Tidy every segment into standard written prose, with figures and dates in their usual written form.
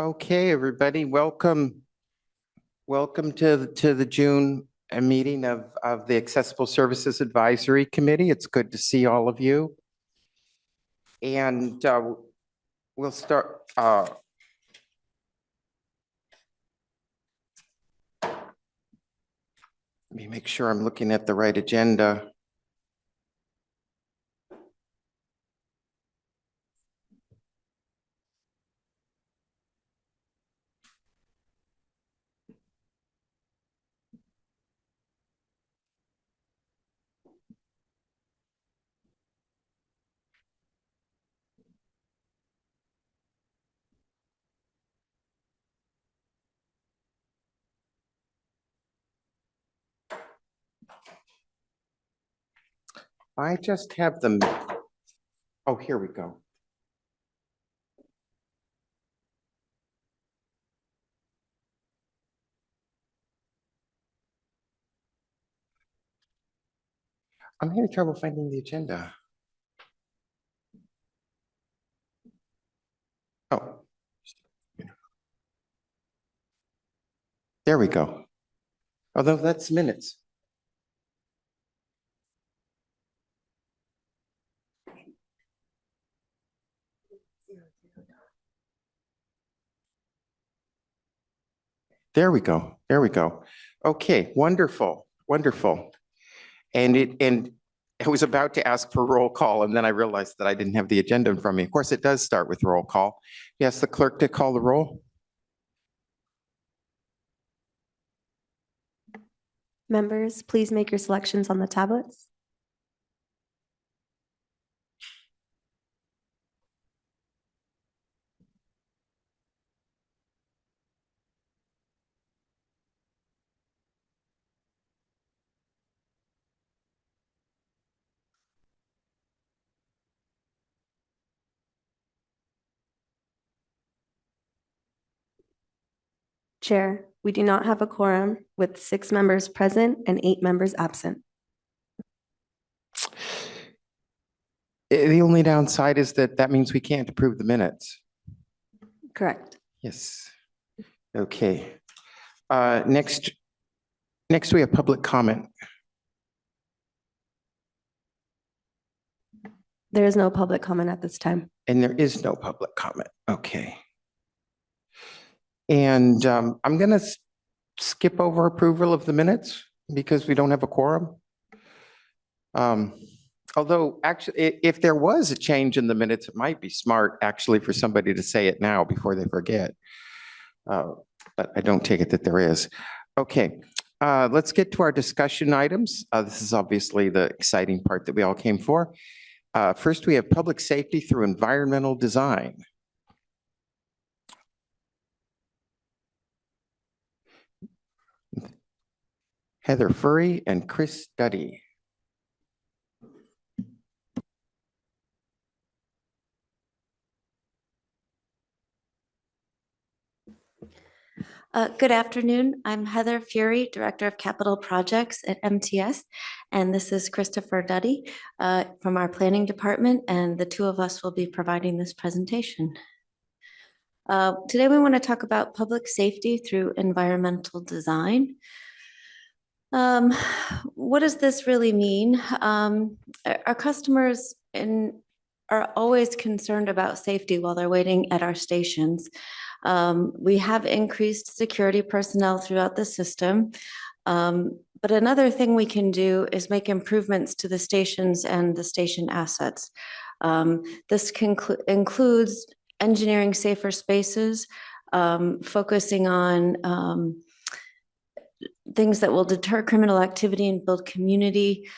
Okay, everybody, welcome to the June meeting of the Accessible Services Advisory Committee. It's good to see all of you. And we'll start. Let me make sure I'm looking at the right agenda. I just have them. Oh, here we go. I'm having trouble finding the agenda. Oh, there we go. Although that's minutes. There we go. There we go. Okay, wonderful, wonderful. And I was about to ask for roll call, and then I realized that I didn't have the agenda in front of me. Of course, it does start with roll call. Yes, the clerk to call the roll. Members, please make your selections on the tablets. Chair, we do not have a quorum with 6 members present and 8 members absent. The only downside is that means we can't approve the minutes. Correct. Yes. Okay. Next we have public comment. There is no public comment at this time. And there is no public comment. Okay. And I'm going to skip over approval of the minutes because we don't have a quorum. Although actually, if there was a change in the minutes, it might be smart actually for somebody to say it now before they forget. But I don't take it that there is. Okay, let's get to our discussion items. This is obviously the exciting part that we all came for. First, we have public safety through environmental design. Heather Furry and Chris Duddy. Good afternoon. I'm Heather Fury, Director of Capital Projects at MTS, and this is Christopher Duddy from our Planning Department, and the two of us will be providing this presentation. Today we want to talk about public safety through environmental design. What does this really mean? Our customers are always concerned about safety while they're waiting at our stations. We have increased security personnel throughout the system. But another thing we can do is make improvements to the stations and the station assets. This includes engineering safer spaces, focusing on things that will deter criminal activity and build community.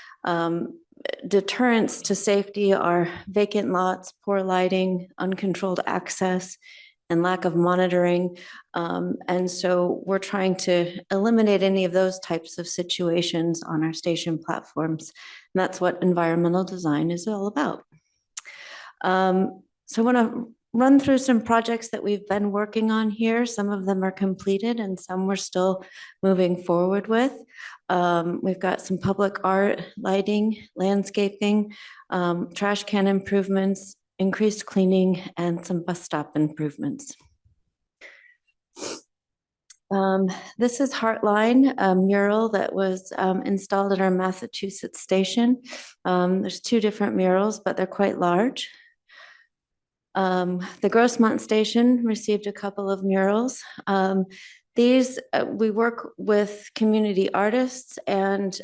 Deterrents to safety are vacant lots, poor lighting, uncontrolled access, and lack of monitoring. And so we're trying to eliminate any of those types of situations on our station platforms. And that's what environmental design is all about. So I want to run through some projects that we've been working on here. Some of them are completed and some we're still moving forward with. We've got some public art, lighting, landscaping, trash can improvements, increased cleaning, and some bus stop improvements. This is Heartline, a mural that was installed at our Massachusetts station. There's two different murals, but they're quite large. The Grossmont station received a couple of murals. These, we work with community artists, and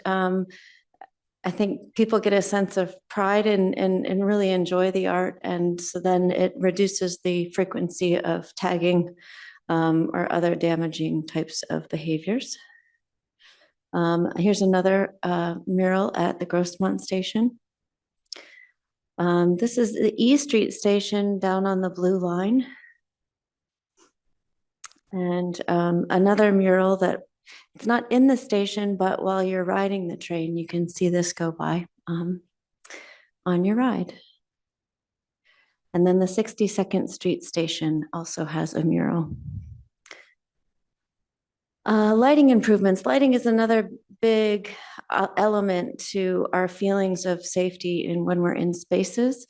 I think people get a sense of pride and really enjoy the art. And so then it reduces the frequency of tagging or other damaging types of behaviors. Here's another mural at the Grossmont station. This is the E Street station down on the blue line. And another mural that it's not in the station, but while you're riding the train, you can see this go by on your ride. And then the 62nd Street station also has a mural. Lighting improvements. Lighting is another big element to our feelings of safety and when we're in spaces.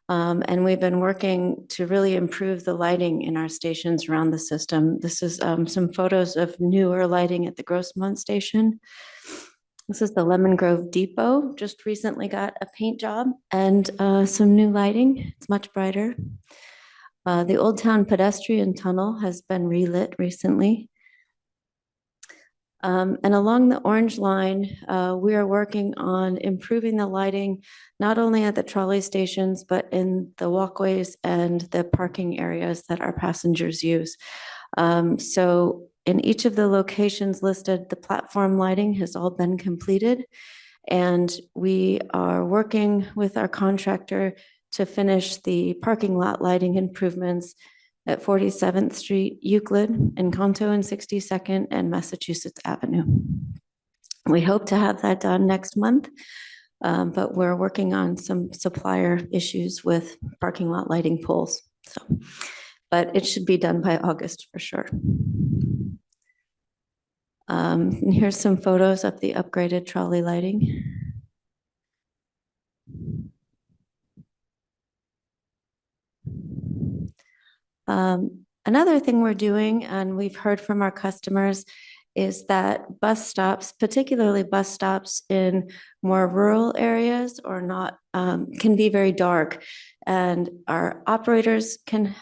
And we've been working to really improve the lighting in our stations around the system. This is some photos of newer lighting at the Grossmont station. This is the Lemon Grove Depot. Just recently got a paint job and some new lighting. It's much brighter. The Old Town pedestrian tunnel has been relit recently. And along the orange line, we are working on improving the lighting, not only at the trolley stations, but in the walkways and the parking areas that our passengers use. So in each of the locations listed, the platform lighting has all been completed. And we are working with our contractor to finish the parking lot lighting improvements at 47th Street, Euclid, Encanto and 62nd, and Massachusetts Avenue. We hope to have that done next month, but we're working on some supplier issues with parking lot lighting poles. So, but it should be done by August for sure. And here's some photos of the upgraded trolley lighting. Another thing we're doing, and we've heard from our customers, is that bus stops, particularly bus stops in more rural areas or not, can be very dark. And our operators can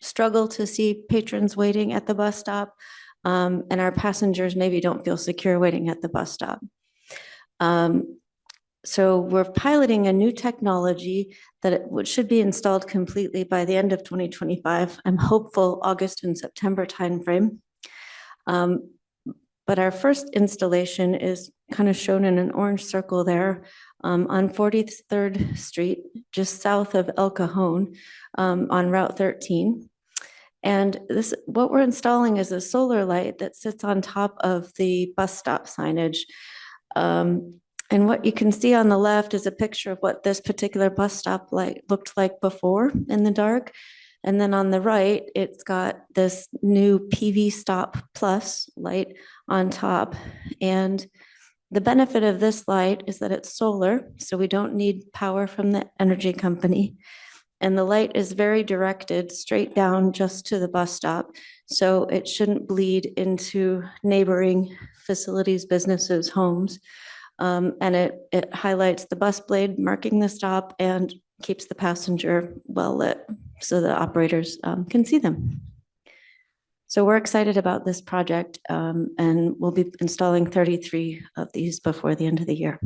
struggle to see patrons waiting at the bus stop, and our passengers maybe don't feel secure waiting at the bus stop. So we're piloting a new technology that it should be installed completely by the end of 2025. I'm hopeful August and September timeframe. But our first installation is kind of shown in an orange circle there on 43rd Street, just south of El Cajon on Route 13. And this, what we're installing is a solar light that sits on top of the bus stop signage. And what you can see on the left is a picture of what this particular bus stop light looked like before in the dark. And then on the right, it's got this new PV Stop Plus light on top. And the benefit of this light is that it's solar, so we don't need power from the energy company. And the light is very directed straight down just to the bus stop. So it shouldn't bleed into neighboring facilities, businesses, homes. And it highlights the bus blade marking the stop and keeps the passenger well lit so the operators can see them. So we're excited about this project, and we'll be installing 33 of these before the end of the year.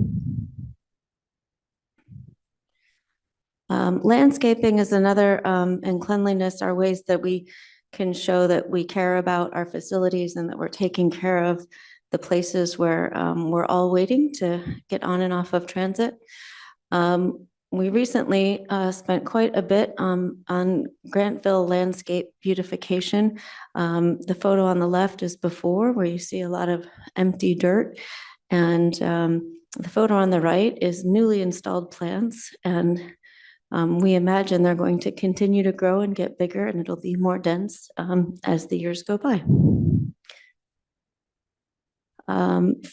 Landscaping is another, and cleanliness are ways that we can show that we care about our facilities and that we're taking care of the places where we're all waiting to get on and off of transit. We recently spent quite a bit on Grantville landscape beautification. The photo on the left is before, where you see a lot of empty dirt. And the photo on the right is newly installed plants. And we imagine they're going to continue to grow and get bigger, and it'll be more dense as the years go by.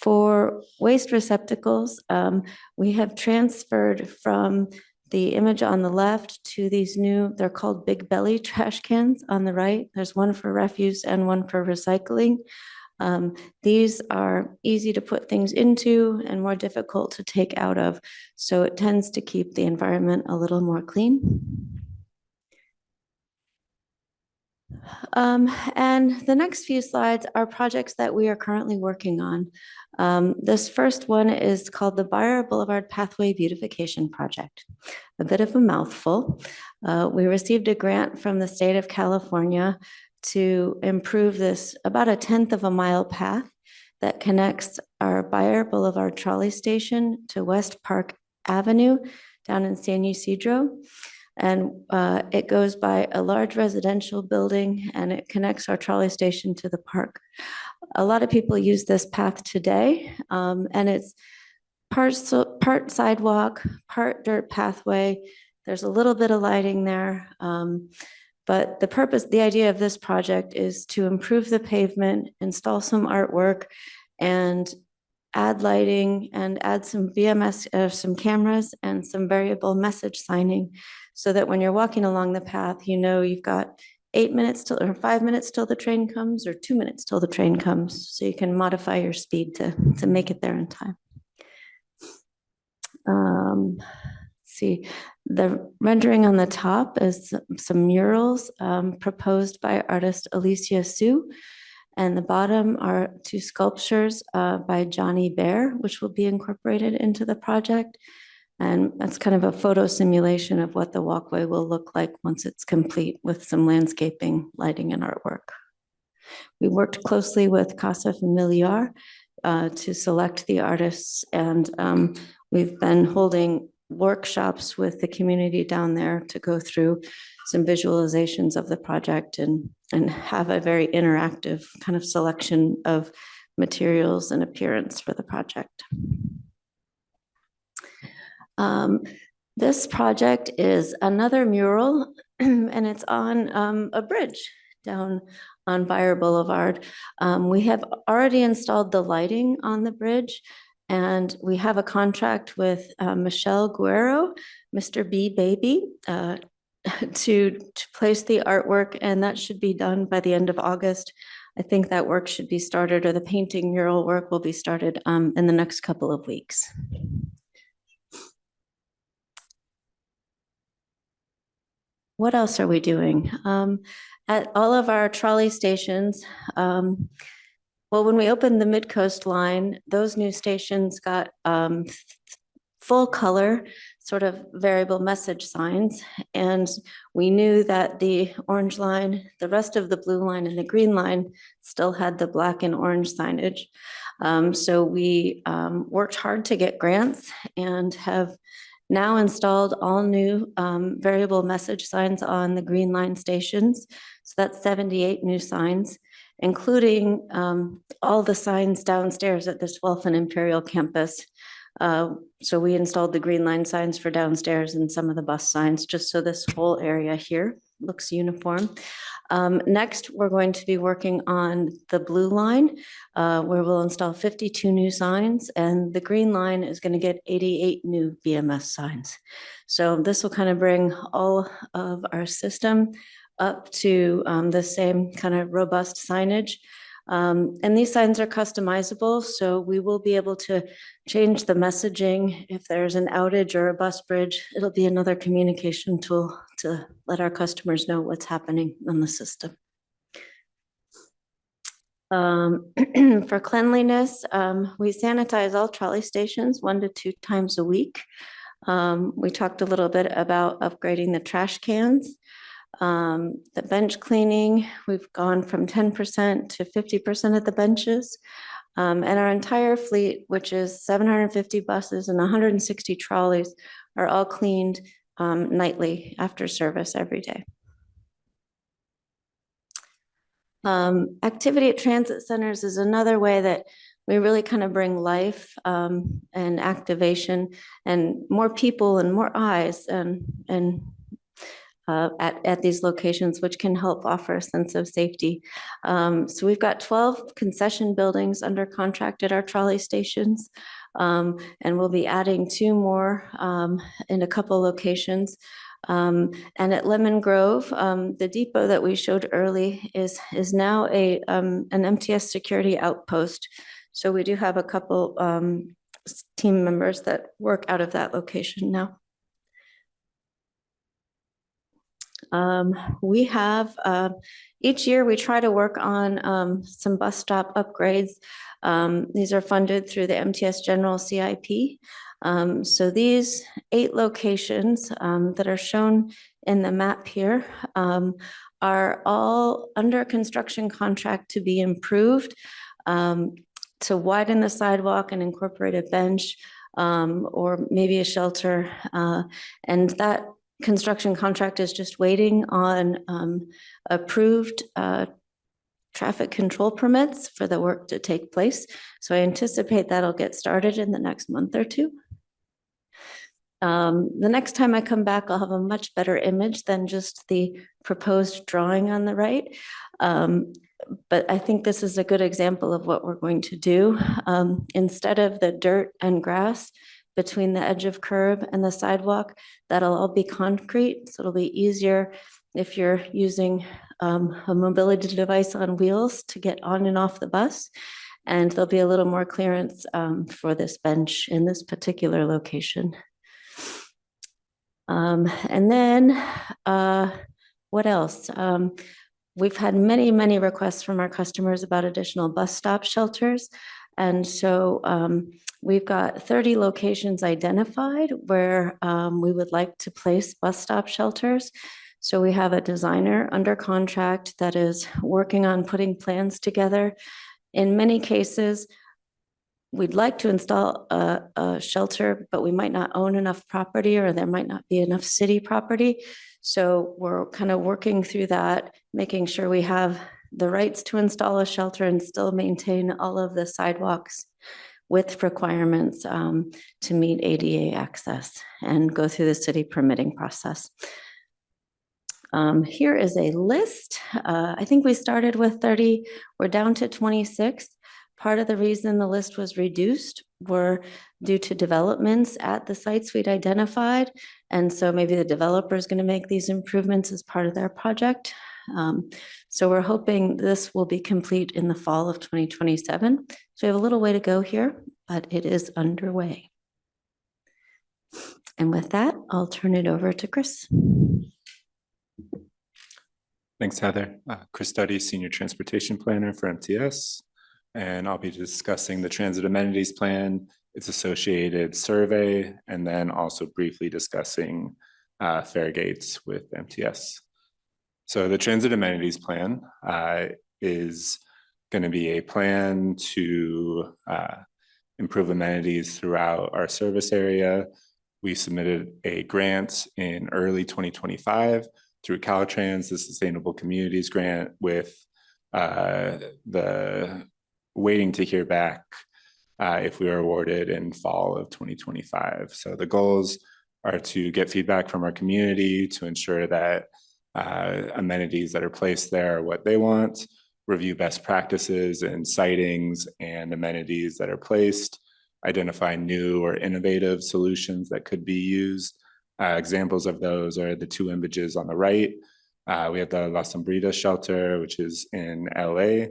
For waste receptacles, we have transferred from the image on the left to these new, they're called big belly trash cans on the right. There's one for refuse and one for recycling. These are easy to put things into and more difficult to take out of. So it tends to keep the environment a little more clean. And the next few slides are projects that we are currently working on. This first one is called the Buyer Boulevard Pathway Beautification Project. A bit of a mouthful. We received a grant from the state of California to improve this about 1/10 of a mile path that connects our Buyer Boulevard trolley station to West Park Avenue down in San Ysidro. And it goes by a large residential building and it connects our trolley station to the park. A lot of people use this path today, and it's part sidewalk, part dirt pathway. There's a little bit of lighting there. But the idea of this project is to improve the pavement, install some artwork, and add lighting and add some VMS, some cameras and some variable message signing so that when you're walking along the path, you know you've got 8 minutes till or 5 minutes till the train comes or 2 minutes till the train comes. So you can modify your speed to make it there in time. Let's see, the rendering on the top is some murals proposed by artist Alicia Sue. And the bottom are 2 sculptures by Johnny Bear, which will be incorporated into the project. And that's kind of a photo simulation of what the walkway will look like once it's complete with some landscaping, lighting, and artwork. We worked closely with Casa Familiar to select the artists, and we've been holding workshops with the community down there to go through some visualizations of the project and have a very interactive kind of selection of materials and appearance for the project. This project is another mural and it's on a bridge down on Buyer Boulevard. We have already installed the lighting on the bridge and we have a contract with Michelle Guerrero, Mr. B Baby, to place the artwork, and that should be done by the end of August. I think that work should be started, or the painting mural work will be started in the next couple of weeks. What else are we doing? At all of our trolley stations, well, when we opened the Mid-Coast line, those new stations got full color, sort of variable message signs. And we knew that the orange line, the rest of the blue line and the green line still had the black and orange signage. So we worked hard to get grants and have now installed all new variable message signs on the green line stations. So that's 78 new signs, including all the signs downstairs at the Swelf and Imperial campus. So we installed the green line signs for downstairs and some of the bus signs, just so this whole area here looks uniform. Next, we're going to be working on the blue line, where we'll install 52 new signs, and the green line is going to get 88 new BMS signs. So this will kind of bring all of our system up to the same kind of robust signage. And these signs are customizable, so we will be able to change the messaging. If there's an outage or a bus bridge, it'll be another communication tool to let our customers know what's happening on the system. For cleanliness, we sanitize all trolley stations 1 to 2 times a week. We talked a little bit about upgrading the trash cans. The bench cleaning, we've gone from 10% to 50% at the benches. And our entire fleet, which is 750 buses and 160 trolleys, are all cleaned nightly after service every day. Activity at transit centers is another way that we really kind of bring life and activation and more people and more eyes at these locations, which can help offer a sense of safety. So we've got 12 concession buildings under contract at our trolley stations. And we'll be adding 2 more in a couple locations. And at Lemon Grove, the depot that we showed early is now an MTS security outpost. So we do have a couple team members that work out of that location now. We have, each year we try to work on some bus stop upgrades. These are funded through the MTS General CIP. So these 8 locations that are shown in the map here are all under construction contract to be improved, to widen the sidewalk and incorporate a bench or maybe a shelter. And that construction contract is just waiting on approved traffic control permits for the work to take place. So I anticipate that'll get started in the next month or 2. The next time I come back, I'll have a much better image than just the proposed drawing on the right. But I think this is a good example of what we're going to do. Instead of the dirt and grass between the edge of curb and the sidewalk, that'll all be concrete. So it'll be easier if you're using a mobility device on wheels to get on and off the bus. And there'll be a little more clearance for this bench in this particular location. And then what else? We've had many, many requests from our customers about additional bus stop shelters. And so we've got 30 locations identified where we would like to place bus stop shelters. So we have a designer under contract that is working on putting plans together. In many cases, we'd like to install a shelter, but we might not own enough property or there might not be enough city property. So we're kind of working through that, making sure we have the rights to install a shelter and still maintain all of the sidewalks with requirements to meet ADA access and go through the city permitting process. Here is a list. I think we started with 30, we're down to 26. Part of the reason the list was reduced were due to developments at the sites we'd identified. And so maybe the developer is going to make these improvements as part of their project. So we're hoping this will be complete in the fall of 2027. So we have a little way to go here, but it is underway. And with that, I'll turn it over to Chris. Thanks, Heather. Chris Duddy, Senior Transportation Planner for MTS. And I'll be discussing the Transit Amenities Plan, its associated survey, and then also briefly discussing fare gates with MTS. So the Transit Amenities Plan is going to be a plan to improve amenities throughout our service area. We submitted a grant in early 2025 through Caltrans, the Sustainable Communities Grant, with the waiting to hear back if we were awarded in fall of 2025. So the goals are to get feedback from our community to ensure that amenities that are placed there are what they want, review best practices and sightings and amenities that are placed, identify new or innovative solutions that could be used. Examples of those are the 2 images on the right. We have the La Sombrita shelter, which is in LA.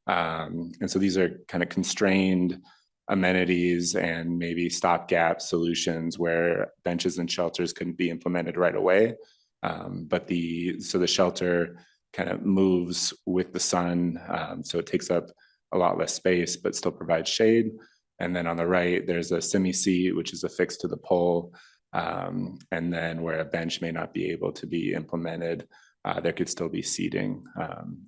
And so these are kind of constrained amenities and maybe stopgap solutions where benches and shelters couldn't be implemented right away. But the shelter kind of moves with the sun. So it takes up a lot less space, but still provides shade. And then on the right, there's a semi-seat, which is affixed to the pole. And then where a bench may not be able to be implemented, there could still be seating.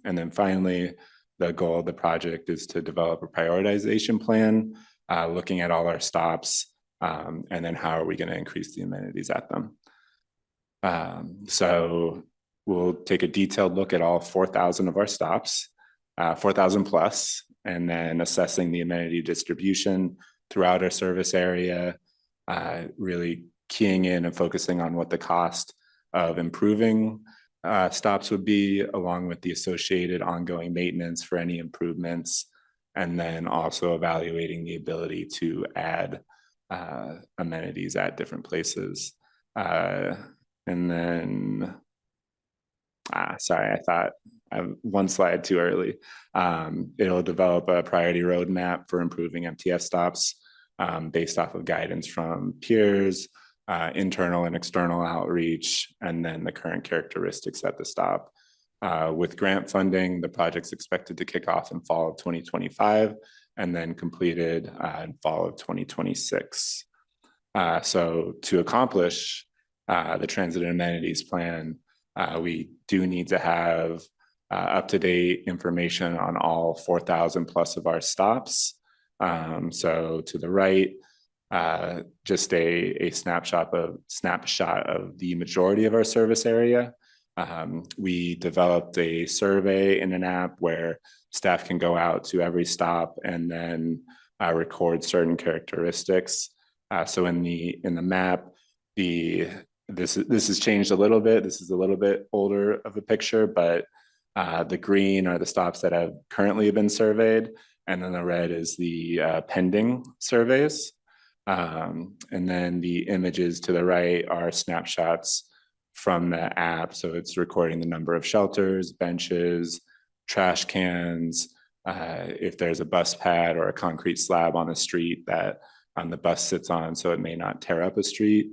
And then finally, the goal of the project is to develop a prioritization plan, looking at all our stops, and then how are we going to increase the amenities at them. So we'll take a detailed look at all 4,000 of our stops, 4,000 plus, and then assessing the amenity distribution throughout our service area, really keying in and focusing on what the cost of improving stops would be, along with the associated ongoing maintenance for any improvements, and then also evaluating the ability to add amenities at different places. And then, sorry, I thought I'm one slide too early. It'll develop a priority roadmap for improving MTS stops based off of guidance from peers, internal and external outreach, and then the current characteristics at the stop. With grant funding, the project's expected to kick off in fall of 2025 and then completed in fall of 2026. So to accomplish the transit and amenities plan, we do need to have up-to-date information on all 4,000 plus of our stops. So to the right, just a snapshot of the majority of our service area. We developed a survey in an app where staff can go out to every stop and then record certain characteristics. So in the map, this has changed a little bit. This is a little bit older of a picture, but the green are the stops that have currently been surveyed, and then the red is the pending surveys. And then the images to the right are snapshots from the app. So it's recording the number of shelters, benches, trash cans, if there's a bus pad or a concrete slab on a street that the bus sits on, so it may not tear up a street.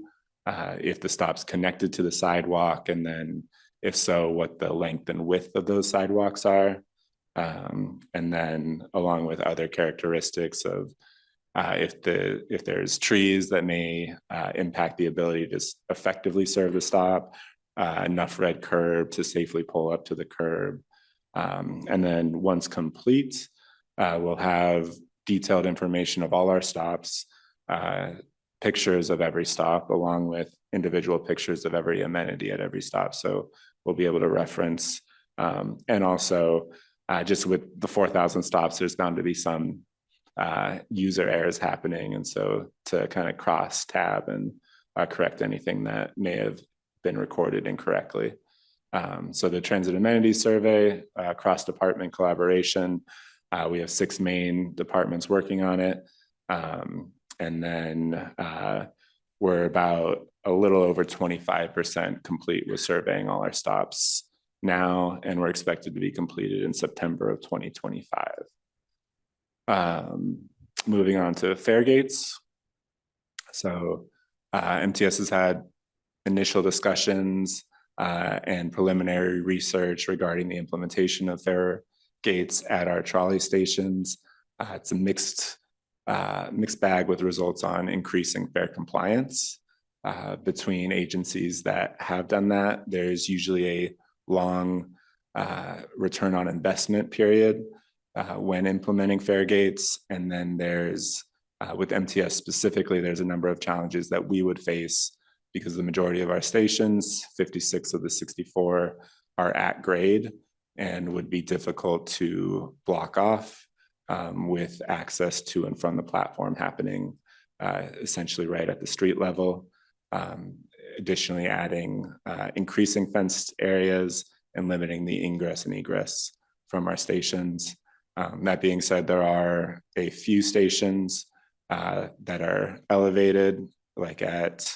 If the stop's connected to the sidewalk, and then if so, what the length and width of those sidewalks are. And then along with other characteristics of if there's trees that may impact the ability to effectively serve the stop, enough red curb to safely pull up to the curb. And then once complete, we'll have detailed information of all our stops, pictures of every stop, along with individual pictures of every amenity at every stop. So we'll be able to reference, and also just with the 4,000 stops, there's bound to be some user errors happening. And so to kind of cross tab and correct anything that may have been recorded incorrectly. So the transit amenities survey, cross-department collaboration, we have 6 main departments working on it. And then we're about a little over 25% complete with surveying all our stops now, and we're expected to be completed in September of 2025. Moving on to fare gates. So MTS has had initial discussions and preliminary research regarding the implementation of fare gates at our trolley stations. It's a mixed bag with results on increasing fare compliance between agencies that have done that. There's usually a long return on investment period when implementing fare gates. And then there's, with MTS specifically, there's a number of challenges that we would face because the majority of our stations, 56 of the 64, are at grade and would be difficult to block off with access to and from the platform happening essentially right at the street level. Additionally, adding increasing fenced areas and limiting the ingress and egress from our stations. That being said, there are a few stations that are elevated, like at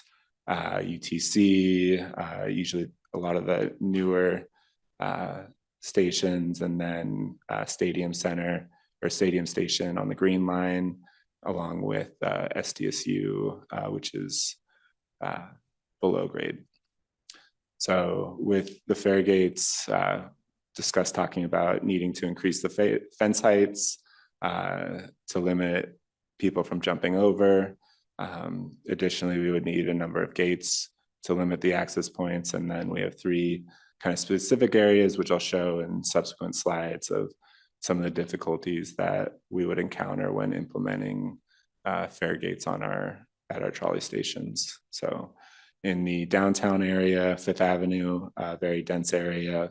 UTC, usually a lot of the newer stations, and then Stadium Center or Stadium Station on the Green Line, along with SDSU, which is below grade. So with the fare gates, discussed talking about needing to increase the fence heights to limit people from jumping over. Additionally, we would need a number of gates to limit the access points. And then we have 3 kind of specific areas, which I'll show in subsequent slides, of some of the difficulties that we would encounter when implementing fare gates at our trolley stations. So in the downtown area, 5th Avenue, very dense area,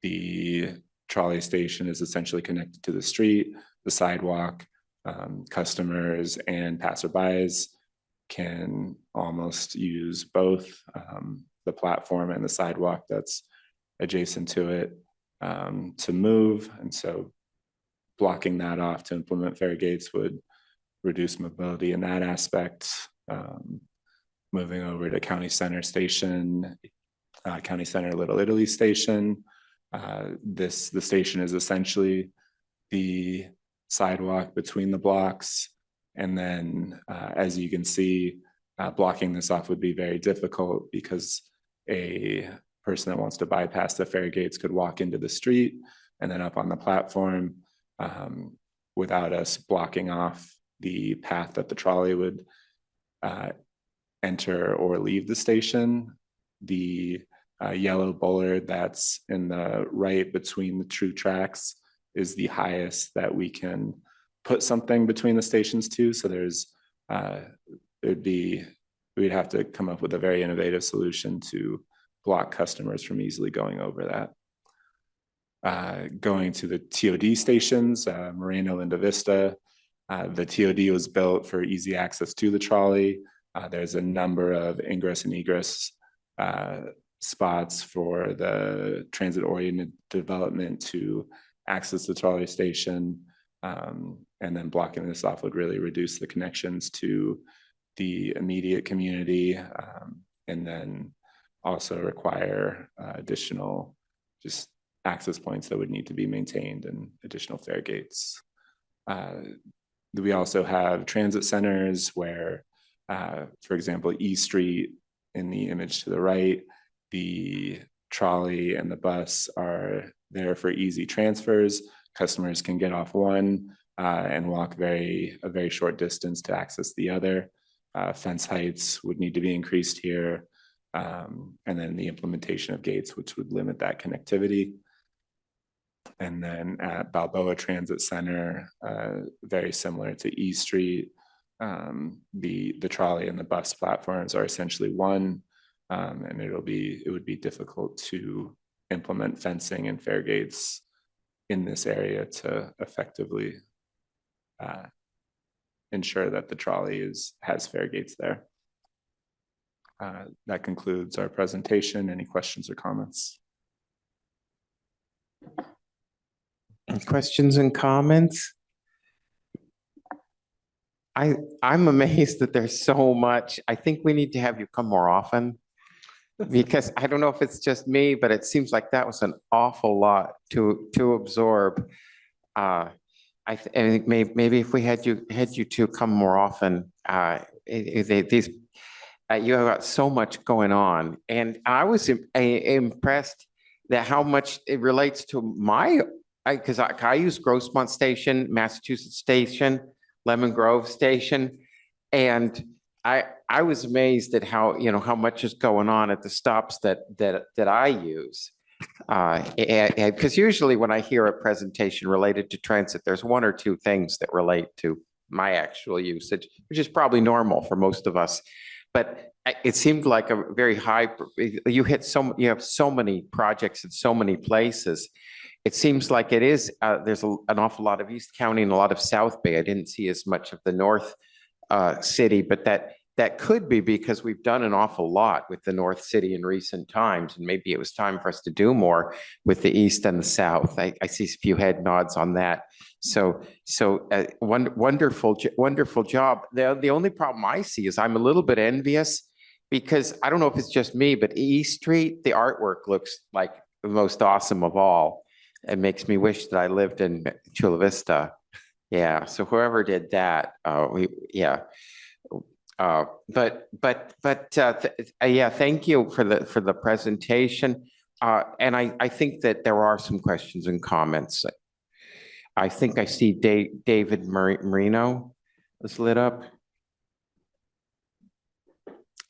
the trolley station is essentially connected to the street, the sidewalk. Customers and passerbys can almost use both the platform and the sidewalk that's adjacent to it to move. And so blocking that off to implement fare gates would reduce mobility in that aspect. Moving over to County Center Station, County Center Little Italy Station. The station is essentially the sidewalk between the blocks. And then as you can see, blocking this off would be very difficult because a person that wants to bypass the fare gates could walk into the street and then up on the platform without us blocking off the path that the trolley would enter or leave the station. The yellow bollard that's in the right between the two tracks is the highest that we can put something between the stations to. So there's, we'd have to come up with a very innovative solution to block customers from easily going over that. Going to the TOD stations, Moreno, Linda Vista, the TOD was built for easy access to the trolley. There's a number of ingress and egress spots for the transit-oriented development to access the trolley station. And then blocking this off would really reduce the connections to the immediate community, and then also require additional just access points that would need to be maintained and additional fare gates. We also have transit centers where, for example, E Street in the image to the right, the trolley and the bus are there for easy transfers. Customers can get off one and walk a very short distance to access the other. Fence heights would need to be increased here. And then the implementation of gates, which would limit that connectivity. And then at Balboa Transit Center, very similar to E Street, the trolley and the bus platforms are essentially one, and it would be difficult to implement fencing and fare gates in this area to effectively ensure that the trolley has fare gates there. That concludes our presentation. Any questions or comments? Any questions and comments? I'm amazed that there's so much. I think we need to have you come more often, because I don't know if it's just me, but it seems like that was an awful lot to absorb. I think maybe if we had you to come more often, these you have got so much going on, and I was impressed that how much it relates to my, because I use Grossmont Station, Massachusetts Station, Lemon Grove Station, and I was amazed at how much is going on at the stops that I use. Because usually when I hear a presentation related to transit, there's one or two things that relate to my actual usage, which is probably normal for most of us. But it seemed like a very high. You have so many projects in so many places. It seems like it is. There's an awful lot of East County and a lot of South Bay. I didn't see as much of the North City, but that could be because we've done an awful lot with the North City in recent times, and maybe it was time for us to do more with the East and the South. I see a few head nods on that. So wonderful job. The only problem I see is I'm a little bit envious, because I don't know if it's just me, but E Street, the artwork looks like the most awesome of all. It makes me wish that I lived in Chula Vista. Yeah. So whoever did that, yeah. Yeah, thank you for the presentation. And I think that there are some questions and comments. I think I see David Marino is lit up.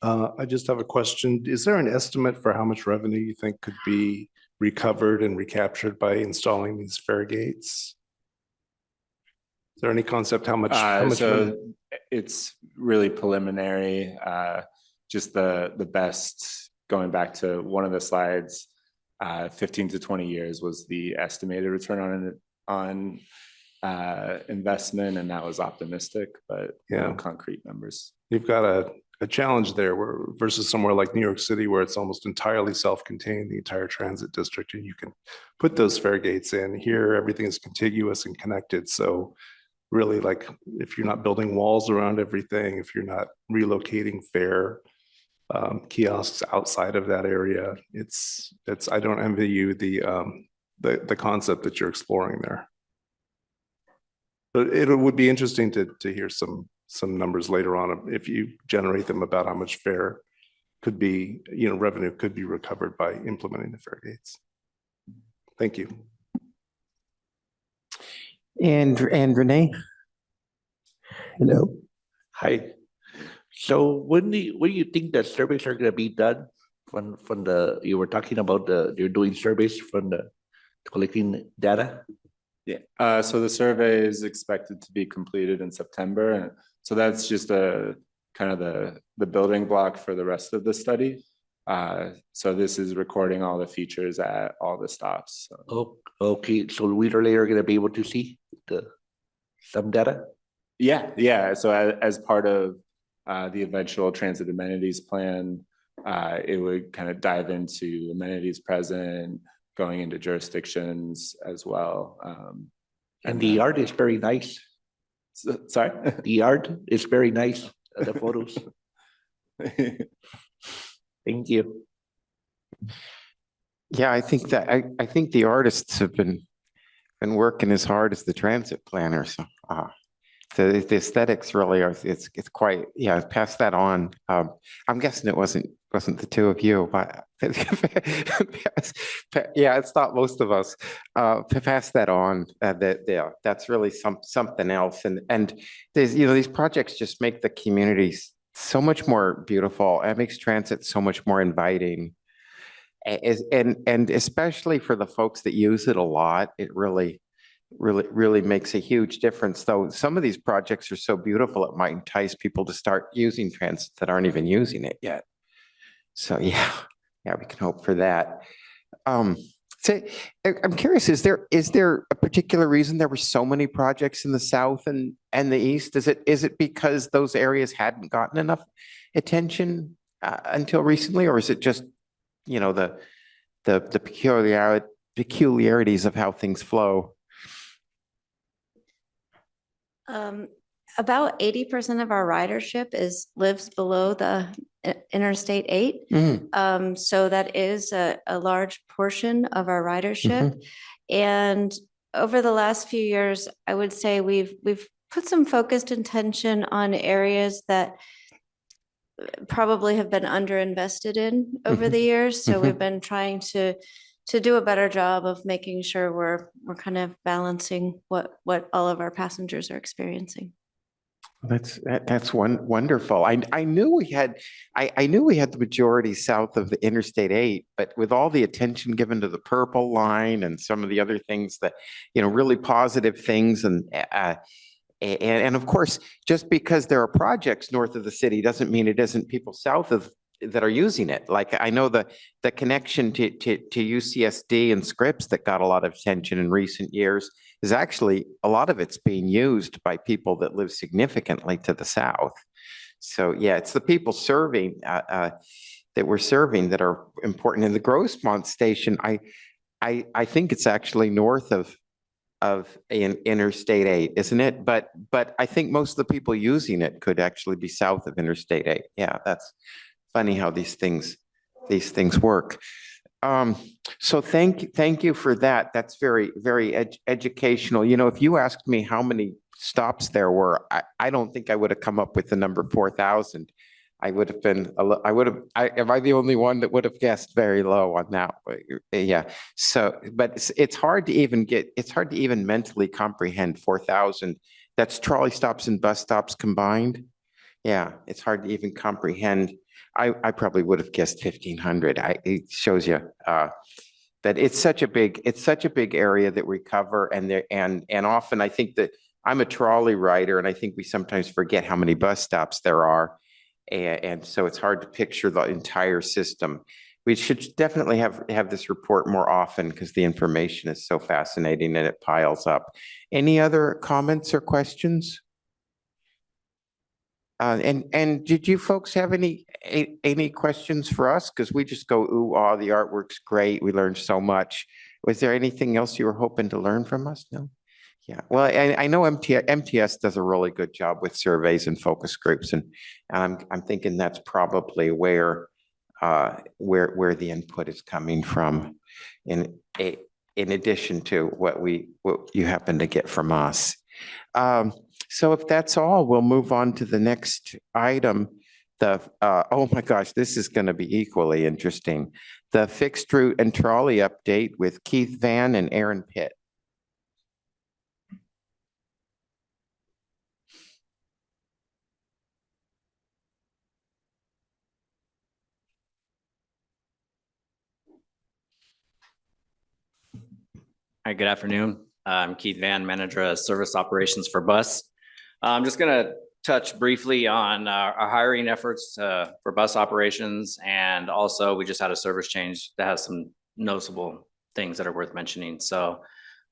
I just have a question. Is there an estimate for how much revenue you think could be recovered and recaptured by installing these fare gates? Is there any concept how much so it's really preliminary. Just the best, going back to one of the slides, 15 to 20 years was the estimated return on investment, and that was optimistic, but no concrete numbers. You've got a challenge there where versus somewhere like New York City where it's almost entirely self-contained, the entire transit district, and you can put those fare gates in. Here, everything is contiguous and connected. So really, like, if you're not building walls around everything, if you're not relocating fare kiosks outside of that area, it's I don't envy you the concept that you're exploring there. But it would be interesting to hear some numbers later on if you generate them about how much fare could be, revenue could be recovered by implementing the fare gates. Thank you. And Renee? Hello. Hi. So when do you think the surveys are gonna be done from the, you were talking about you're doing surveys from the collecting data? Yeah, so the survey is expected to be completed in September. And so that's just a kind of the building block for the rest of the study. So this is recording all the features at all the stops. So. Oh, okay. So we later are gonna be able to see some data? Yeah. So as part of the eventual transit amenities plan, it would kind of dive into amenities present, going into jurisdictions as well. And the art is very nice. Sorry? The art is very nice, the photos. Thank you. Yeah, I think that I think the artists have been working as hard as the transit planners. The aesthetics really are, it's quite, yeah, pass that on. I'm guessing it wasn't the two of you, but yeah, it's not most of us. To pass that on, that's really something else. And there's, these projects just make the communities so much more beautiful. It makes transit so much more inviting. And especially for the folks that use it a lot, it really makes a huge difference. Though some of these projects are so beautiful, it might entice people to start using transit that aren't even using it yet. So yeah, we can hope for that. So I'm curious, is there a particular reason there were so many projects in the South and the East? Is it because those areas hadn't gotten enough attention until recently, or is it just, the peculiarities of how things flow? About 80% of our ridership lives below the Interstate 8. Mhm. So that is a large portion of our ridership. And over the last few years, I would say we've put some focused attention on areas that probably have been underinvested in over the years. So we've been trying to do a better job of making sure we're kind of balancing what all of our passengers are experiencing. That's wonderful. I knew we had the majority south of the Interstate 8, but with all the attention given to the Purple Line and some of the other things that, really positive things, and of course, just because there are projects north of the city doesn't mean it isn't people south of that are using it. Like I know the connection to UCSD and Scripps that got a lot of attention in recent years is actually a lot of it's being used by people that live significantly to the south. So yeah, it's the people serving that we're serving that are important. In the Grossmont station, I think it's actually north of Interstate 8, isn't it? But I think most of the people using it could actually be south of Interstate 8. Yeah, that's funny how these things work. So thank you for that. That's very, very educational. If you asked me how many stops there were, I don't think I would have come up with the number 4,000. Am I the only one that would have guessed very low on that? Yeah. So, but it's hard to even mentally comprehend 4,000. That's trolley stops and bus stops combined. Yeah. It's hard to even comprehend. I probably would have guessed 1,500. It shows you that it's such a big area that we cover, and often I think that I'm a trolley rider, and I think we sometimes forget how many bus stops there are, and so it's hard to picture the entire system. We should definitely have this report more often because the information is so fascinating and it piles up. Any other comments or questions? And did you folks have any questions for us? Because we just go, ooh, ah, the artwork's great. We learned so much. Was there anything else you were hoping to learn from us? No? Yeah, well, I know MTS does a really good job with surveys and focus groups, and I'm thinking that's probably where the input is coming from, in addition to what you happen to get from us. So if that's all, we'll move on to the next item. Oh my gosh, this is going to be equally interesting. The fixed route and trolley update with Keith Van and Aaron Pitt. Hi, good afternoon. I'm Keith Van, Manager of Service Operations for Bus. I'm just going to touch briefly on our hiring efforts for bus operations, and also we just had a service change that has some noticeable things that are worth mentioning. So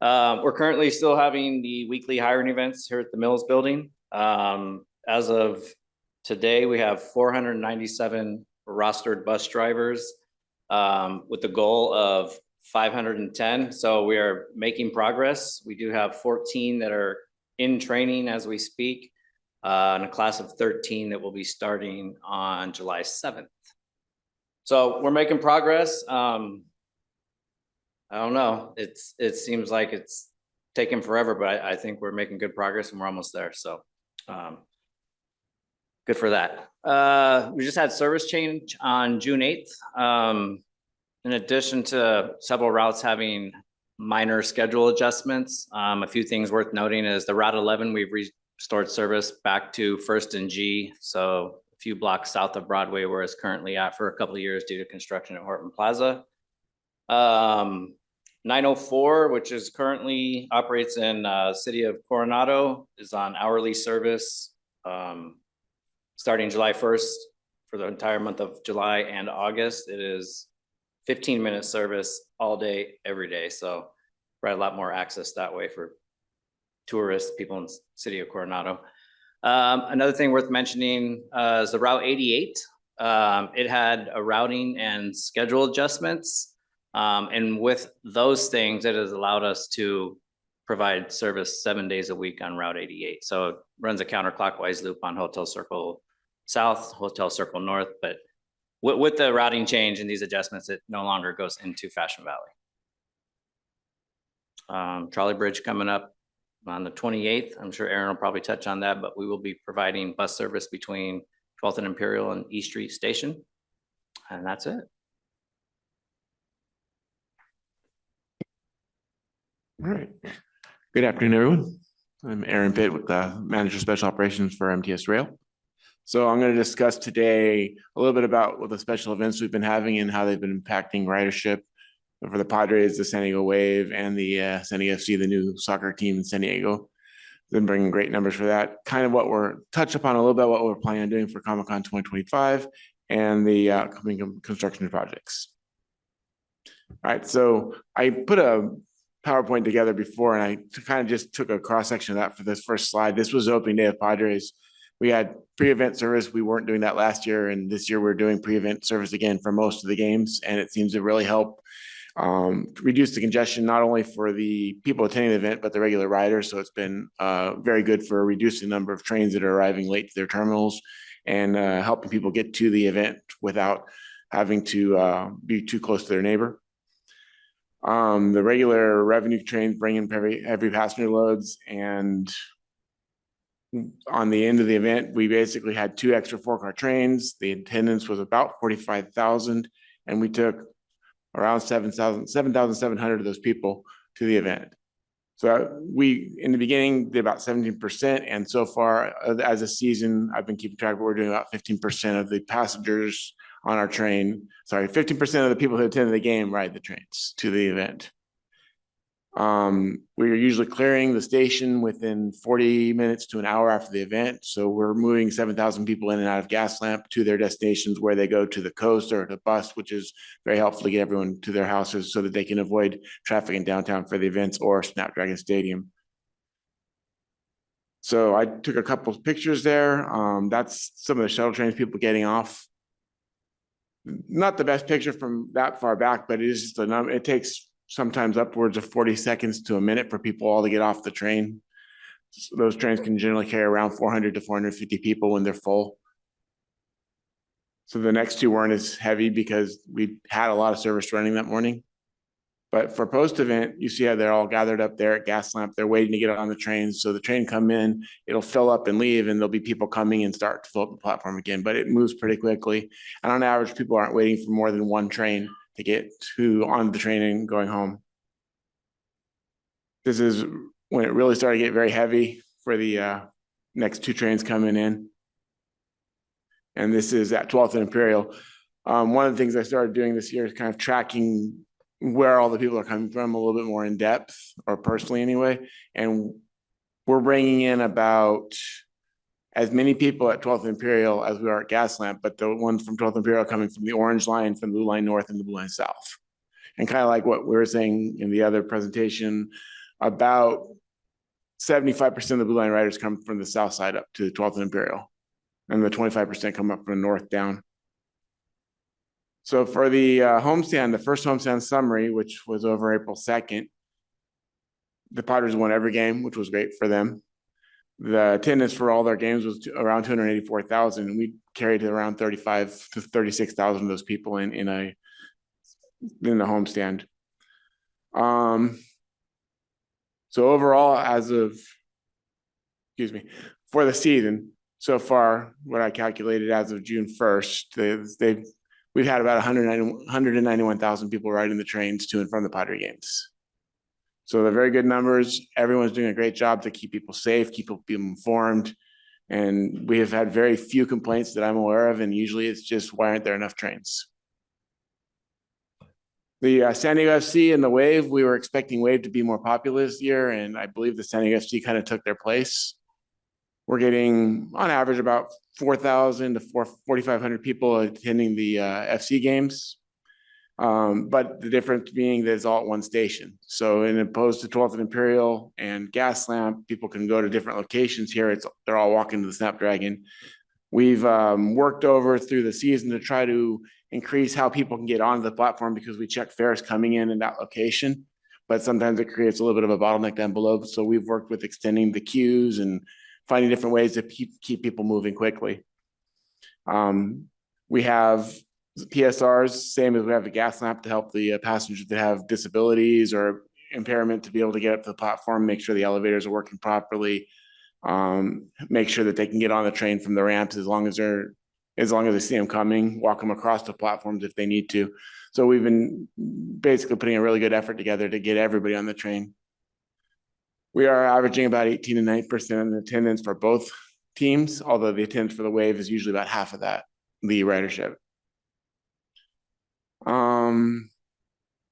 we're currently still having the weekly hiring events here at the Mills building. As of today, we have 497 rostered bus drivers with the goal of 510. So we are making progress. We do have 14 that are in training as we speak, and a class of 13 that will be starting on July 7th. So we're making progress. I don't know. It seems like it's taken forever, but I think we're making good progress and we're almost there. So good for that. We just had service change on June 8th. In addition to several routes having minor schedule adjustments, a few things worth noting is the Route 11, we've restored service back to First and G. So a few blocks south of Broadway, where it's currently at for a couple of years due to construction at Horton Plaza. 904, which is currently operates in city of Coronado, is on hourly service starting July 1st for the entire month of July and August. It is 15-minute service all day, every day. So provide a lot more access that way for tourists, people in the city of Coronado. Another thing worth mentioning is the Route 88. It had a routing and schedule adjustments. And with those things, it has allowed us to provide service 7 days a week on Route 88. So it runs a counterclockwise loop on Hotel Circle South, Hotel Circle North, but with the routing change and these adjustments, it no longer goes into Fashion Valley. Trolley Bridge coming up on the 28th. I'm sure Aaron will probably touch on that, but we will be providing bus service between 12th and Imperial and East Street Station. And that's it. All right. Good afternoon, everyone. I'm Aaron Pitt with the Manager of Special Operations for MTS Rail. So I'm going to discuss today a little bit about what the special events we've been having and how they've been impacting ridership for the Padres, the San Diego Wave, and the San Diego FC, the new soccer team in San Diego. Been bringing great numbers for that. Kind of what we're touch upon a little bit what we're planning on doing for Comic-Con 2025 and the upcoming construction projects. All right, so I put a PowerPoint together before, and I kind of just took a cross section of that for this first slide. This was the opening day of Padres. We had pre-event service. We weren't doing that last year, and this year we're doing pre-event service again for most of the games, and it seems to really help reduce the congestion, not only for the people attending the event, but the regular riders. So it's been very good for reducing the number of trains that are arriving late to their terminals and helping people get to the event without having to be too close to their neighbor. The regular revenue trains bring in heavy passenger loads, and on the end of the event, we basically had 2 extra 4-car trains. The attendance was about 45,000, and we took around 7,700 of those people to the event. So we, in the beginning, did about 17%, and so far as a season, I've been keeping track, but we're doing about 15% of the passengers on our train. Sorry, 15% of the people who attended the game ride the trains to the event. We are usually clearing the station within 40 minutes to an hour after the event. So we're moving 7,000 people in and out of Gaslamp to their destinations where they go to the coast or the bus, which is very helpful to get everyone to their houses so that they can avoid traffic in downtown for the events or Snapdragon Stadium. So I took a couple of pictures there. That's some of the shuttle trains, people getting off. Not the best picture from that far back, but it is just the number. It takes sometimes upwards of 40 seconds to a minute for people all to get off the train. So those trains can generally carry around 400 to 450 people when they're full. So the next two weren't as heavy because we had a lot of service running that morning. But for post-event, you see how they're all gathered up there at Gas Lamp. They're waiting to get on the train. So the train come in, it'll fill up and leave, and there'll be people coming and start to fill up the platform again. But it moves pretty quickly. And on average, people aren't waiting for more than one train to get on the train and going home. This is when it really started to get very heavy for the next two trains coming in. And this is at 12th and Imperial. One of the things I started doing this year is kind of tracking where all the people are coming from a little bit more in depth, or personally anyway. And we're bringing in about as many people at 12th Imperial as we are at Gas Lamp, but the ones from 12th Imperial are coming from the Orange Line, from the Blue Line North and the Blue Line South. And kind of like what we were saying in the other presentation, about 75% of the Blue Line riders come from the south side up to the 12th and Imperial, and the 25% come up from the north down. So for the homestand, the first homestand summary, which was over April 2nd, the Padres won every game, which was great for them. The attendance for all their games was around 284,000, and we carried around 35 to 36,000 of those people in the homestand. So overall, for the season so far, what I calculated as of June 1st, we've had about 191,000 people riding the trains to and from the Padre games. So they're very good numbers. Everyone's doing a great job to keep people safe, keep people informed. And we have had very few complaints that I'm aware of. And usually it's just, why aren't there enough trains? The San Diego FC and the Wave, we were expecting Wave to be more popular this year. And I believe the San Diego FC kind of took their place. We're getting on average about 4,000 to 4,500 people attending the FC games. But the difference being that it's all at one station. So in opposed to 12th and Imperial and Gas Lamp, people can go to different locations here. They're all walking to the Snapdragon. We've worked over through the season to try to increase how people can get onto the platform, because we check fares coming in that location, but sometimes it creates a little bit of a bottleneck down below. So we've worked with extending the queues and finding different ways to keep people moving quickly. We have PSRs, same as we have the Gas Lamp, to help the passengers that have disabilities or impairment to be able to get up to the platform, make sure the elevators are working properly, make sure that they can get on the train from the ramps as long as they see them coming, walk them across the platforms if they need to. So we've been basically putting a really good effort together to get everybody on the train. We are averaging about 18 to 9% in attendance for both teams, although the attendance for the Wave is usually about half of that, the ridership.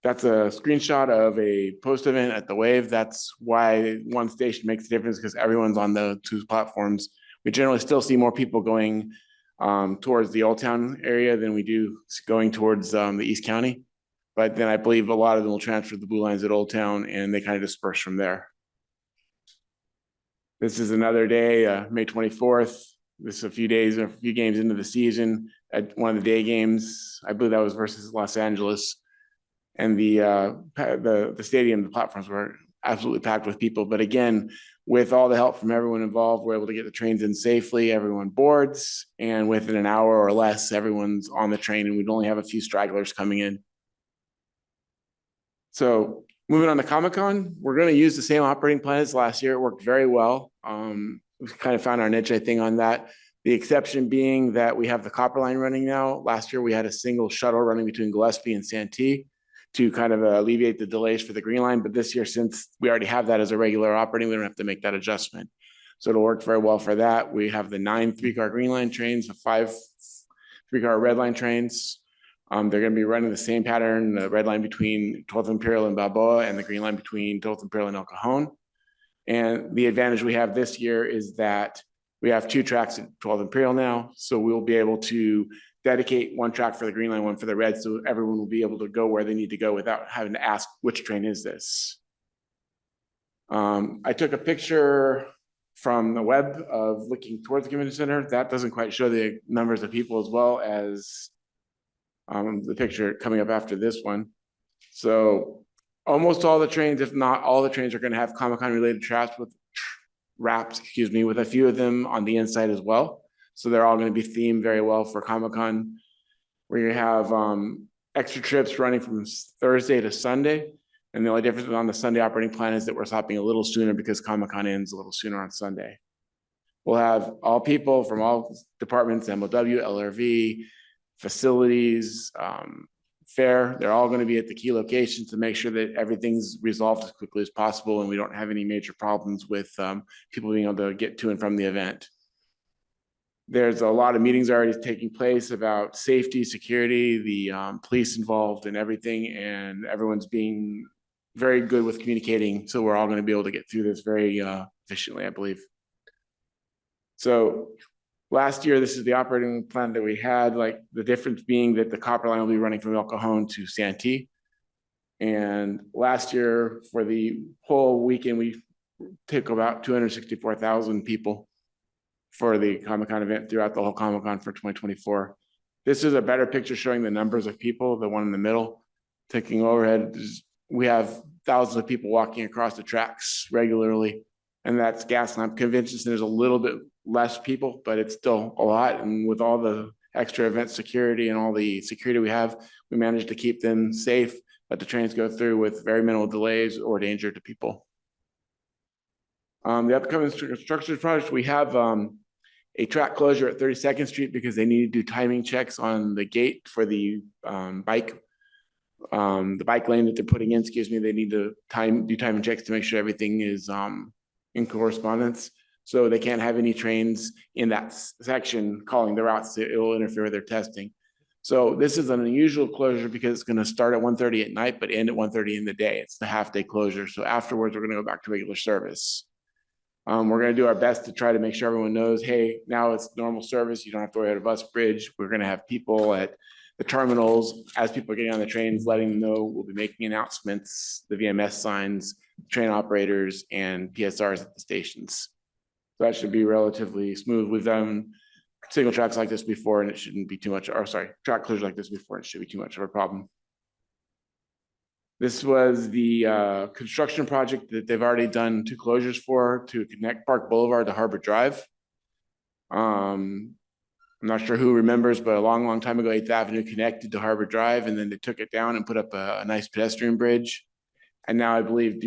That's a screenshot of a post event at the Wave. That's why one station makes a difference, because everyone's on the two platforms. We generally still see more people going towards the Old Town area than we do going towards the East County. But then I believe a lot of them will transfer the Blue Lines at Old Town, and they kind of disperse from there. This is another day, May 24th. This is a few games into the season. At one of the day games, I believe that was versus Los Angeles. And the stadium, the platforms were absolutely packed with people. But again, with all the help from everyone involved, we're able to get the trains in safely. Everyone boards, and within an hour or less, everyone's on the train, and we'd only have a few stragglers coming in. So moving on to Comic-Con, we're going to use the same operating plan as last year. It worked very well. We kind of found our niche, I think, on that. The exception being that we have the Copper Line running now. Last year, we had a single shuttle running between Gillespie and Santee to kind of alleviate the delays for the Green Line. But this year, since we already have that as a regular operating, we don't have to make that adjustment. So it'll work very well for that. We have the 9 3-car Green Line trains, the 5 3-car Red Line trains. They're going to be running the same pattern, the Red Line between 12th Imperial and Balboa, and the Green Line between 12th Imperial and El Cajon. And the advantage we have this year is that we have 2 tracks at 12th Imperial now. So we'll be able to dedicate one track for the Green Line, one for the Red, so everyone will be able to go where they need to go without having to ask, which train is this? I took a picture from the web of looking towards the convention center, that doesn't quite show the numbers of people as well as the picture coming up after this one. So almost all the trains, if not all the trains, are going to have Comic-Con related wraps, with a few of them on the inside as well. So they're all going to be themed very well for Comic-Con. We're going to have extra trips running from Thursday to Sunday. And the only difference on the Sunday operating plan is that we're stopping a little sooner because Comic-Con ends a little sooner on Sunday. We'll have all people from all departments, MOW, LRV, facilities, fair. They're all going to be at the key locations to make sure that everything's resolved as quickly as possible and we don't have any major problems with people being able to get to and from the event. There's a lot of meetings already taking place about safety, security, the police involved and everything, and everyone's being very good with communicating. So we're all going to be able to get through this very efficiently, I believe. So last year, this is the operating plan that we had, like the difference being that the copper line will be running from El Cajon to Santee. And last year for the whole weekend, we took about 264,000 people for the Comic-Con event throughout the whole Comic-Con for 2024. This is a better picture showing the numbers of people, the one in the middle. Taking overhead, we have thousands of people walking across the tracks regularly, and that's Gaslamp. Convention Center is a little bit less people, but it's still a lot. And with all the extra event security and all the security we have, we managed to keep them safe, let the trains go through with very minimal delays or danger to people. The upcoming construction project, we have a track closure at 32nd Street because they need to do timing checks on the gate for the bike lane that they're putting in, they need to do timing checks to make sure everything is in correspondence. So they can't have any trains in that section calling the routes. It will interfere with their testing. So this is an unusual closure because it's going to start at 1:30 at night, but end at 1:30 in the day. It's the half-day closure. So afterwards, we're going to go back to regular service. We're going to do our best to try to make sure everyone knows, hey, now it's normal service. You don't have to worry about a bus bridge. We're going to have people at the terminals as people are getting on the trains, letting them know. We'll be making announcements, the VMS signs, train operators, and PSRs at the stations. So that should be relatively smooth. We've done single tracks like this before, and it shouldn't be too much, or sorry, track closure like this before, and it should be too much of a problem. This was the construction project that they've already done 2 closures for to connect Park Boulevard to Harbor Drive. I'm not sure who remembers, but a long, long time ago, 8th Avenue connected to Harbor Drive, and then they took it down and put up a nice pedestrian bridge. And now I believe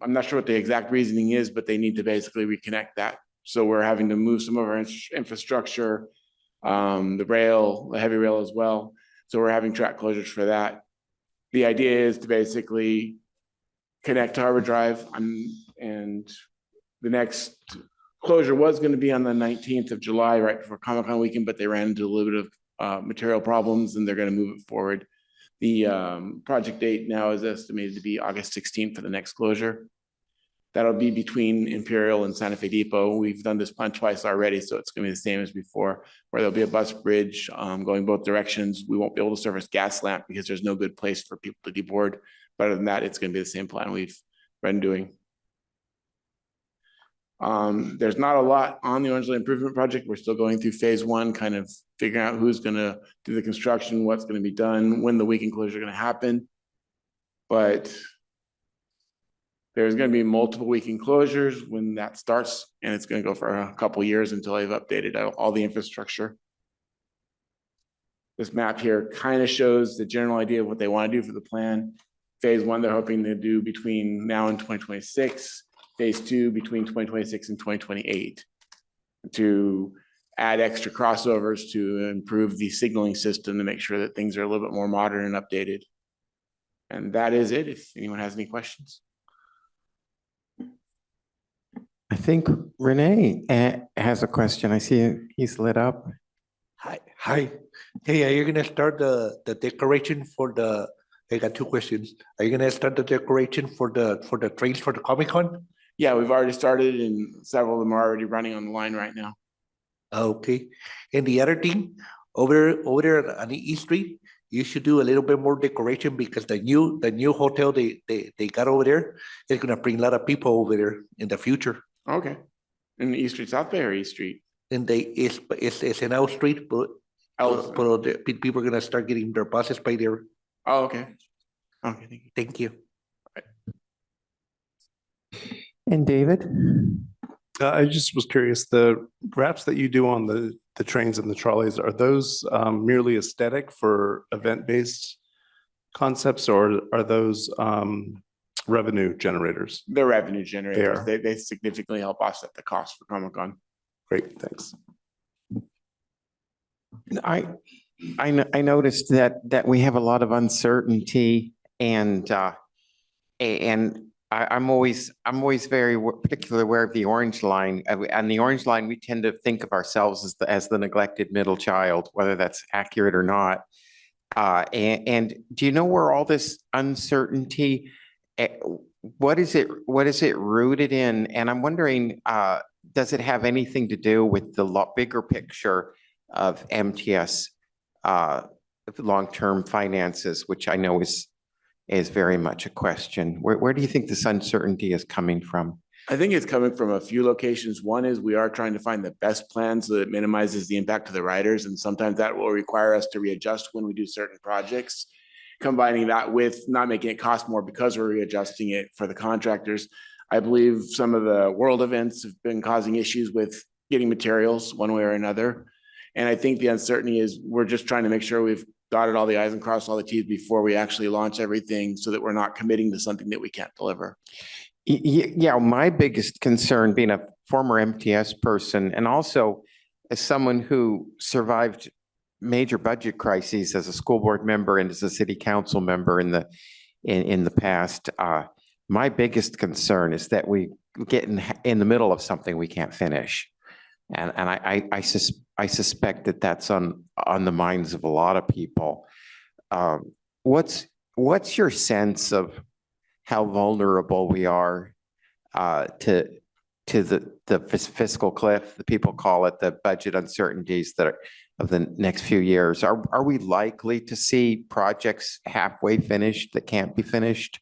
I'm not sure what the exact reasoning is, but they need to basically reconnect that. So we're having to move some of our infrastructure, the rail, the heavy rail as well. So we're having track closures for that. The idea is to basically connect to Harbor Drive, and the next closure was going to be on the 19th of July, right before Comic-Con weekend, but they ran into a little bit of material problems, and they're going to move it forward. The project date now is estimated to be August 16th for the next closure. That'll be between Imperial and Santa Fe Depot. We've done this plan twice already, so it's going to be the same as before, where there'll be a bus bridge going both directions. We won't be able to service Gaslamp because there's no good place for people to deboard. But other than that, it's going to be the same plan we've been doing. There's not a lot on the Orange Lane Improvement Project. We're still going through phase 1, kind of figuring out who's going to do the construction, what's going to be done, when the weekend closure is going to happen. But there's going to be multiple weekend closures when that starts, and it's going to go for a couple of years until they've updated all the infrastructure. This map here kind of shows the general idea of what they want to do for the plan. Phase 1, they're hoping to do between now and 2026. Phase 2 between 2026 and 2028 to add extra crossovers to improve the signaling system to make sure that things are a little bit more modern and updated. And that is it, if anyone has any questions. I think Renee has a question. I see he's lit up. Hi. Hey, are you gonna start the decoration for the? I got 2 questions. Are you gonna start the decoration for the trains for the Comic-Con? Yeah, we've already started, and several of them are already running on the line right now. Okay. And the other thing, over there on the East Street, you should do a little bit more decoration because the new hotel they got over there is gonna bring a lot of people over there in the future. Okay. In East Street, South Bay or East Street? And it's an L Street, but people are gonna start getting their buses by there. Oh, okay. Okay, thank you. Thank you. And David? I just was curious, the wraps that you do on the trains and the trolleys, are those merely aesthetic for event-based concepts, or are those revenue generators? They're revenue generators. are. They significantly help offset the cost for Comic-Con. Great, thanks. I noticed that we have a lot of uncertainty, and I'm always very particularly aware of the orange line. On the orange line, we tend to think of ourselves as the neglected middle child, whether that's accurate or not. And do you know where all this uncertainty, what is it rooted in? And I'm wondering, does it have anything to do with the bigger picture of MTS long-term finances, which I know is very much a question. Where do you think this uncertainty is coming from? I think it's coming from a few locations. One is we are trying to find the best plan so that it minimizes the impact to the riders. And sometimes that will require us to readjust when we do certain projects, combining that with not making it cost more because we're readjusting it for the contractors. I believe some of the world events have been causing issues with getting materials one way or another. And I think the uncertainty is we're just trying to make sure we've dotted all the i's and crossed all the t's before we actually launch everything so that we're not committing to something that we can't deliver. Yeah, my biggest concern, being a former MTS person and also as someone who survived major budget crises as a school board member and as a city council member in the past, my biggest concern is that we get in the middle of something we can't finish. And I suspect that that's on the minds of a lot of people. What's your sense of how vulnerable we are to the fiscal cliff? The people call it the budget uncertainties that are of the next few years. Are we likely to see projects halfway finished that can't be finished?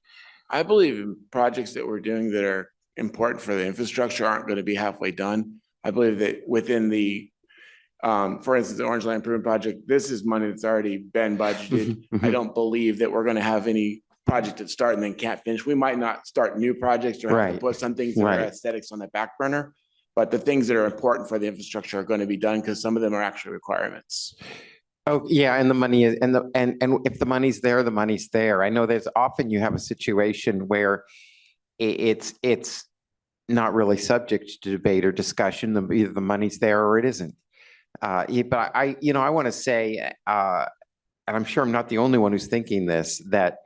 I believe projects that we're doing that are important for the infrastructure aren't going to be halfway done. I believe that within the, for instance, the Orange Line Improvement Project, this is money that's already been budgeted. I don't believe that we're going to have any project that start and then can't finish. We might not start new projects or have to put some things that are aesthetics on the back burner, but the things that are important for the infrastructure are going to be done because some of them are actually requirements. Oh, yeah, and the money is, and if the money's there, the money's there. I know there's often you have a situation where it's not really subject to debate or discussion. Either the money's there or it isn't. But I want to say, and I'm sure I'm not the only one who's thinking this, that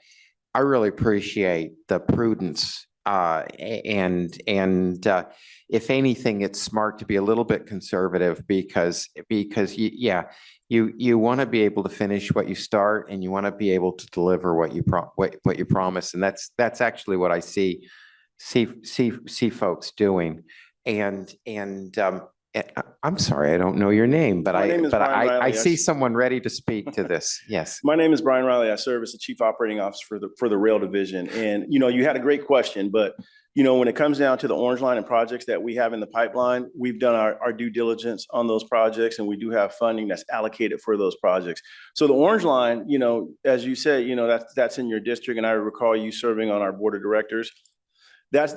I really appreciate the prudence and if anything, it's smart to be a little bit conservative because you want to be able to finish what you start and you want to be able to deliver what you promise, and that's actually what I see folks doing. And I'm sorry, I don't know your name, but I see someone ready to speak to this. Yes. My name is Brian Riley. I serve as the Chief Operating Officer for the rail division. And, you had a great question, but, when it comes down to the Orange Line and projects that we have in the pipeline, we've done our due diligence on those projects, and we do have funding that's allocated for those projects. So the Orange Line, as you said, that's in your district, and I recall you serving on our board of directors. There's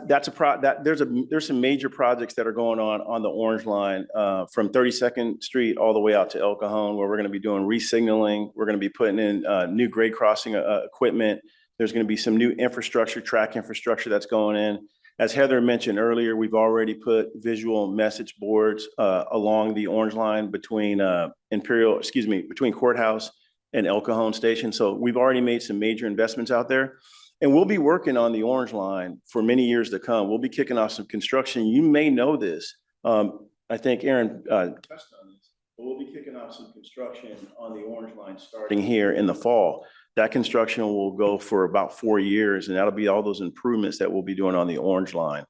some major projects that are going on the Orange Line from 32nd Street all the way out to El Cajon, where we're going to be doing resignaling. We're going to be putting in new grade crossing equipment. There's going to be some new infrastructure, track infrastructure that's going in. As Heather mentioned earlier, we've already put visual message boards along the Orange Line between Courthouse and El Cajon Station. So we've already made some major investments out there. And we'll be working on the Orange Line for many years to come. We'll be kicking off some construction. You may know this. I think Aaron touched on this. But we'll be kicking off some construction on the Orange Line starting here in the fall. That construction will go for about 4 years, and that'll be all those improvements that we'll be doing on the Orange Line.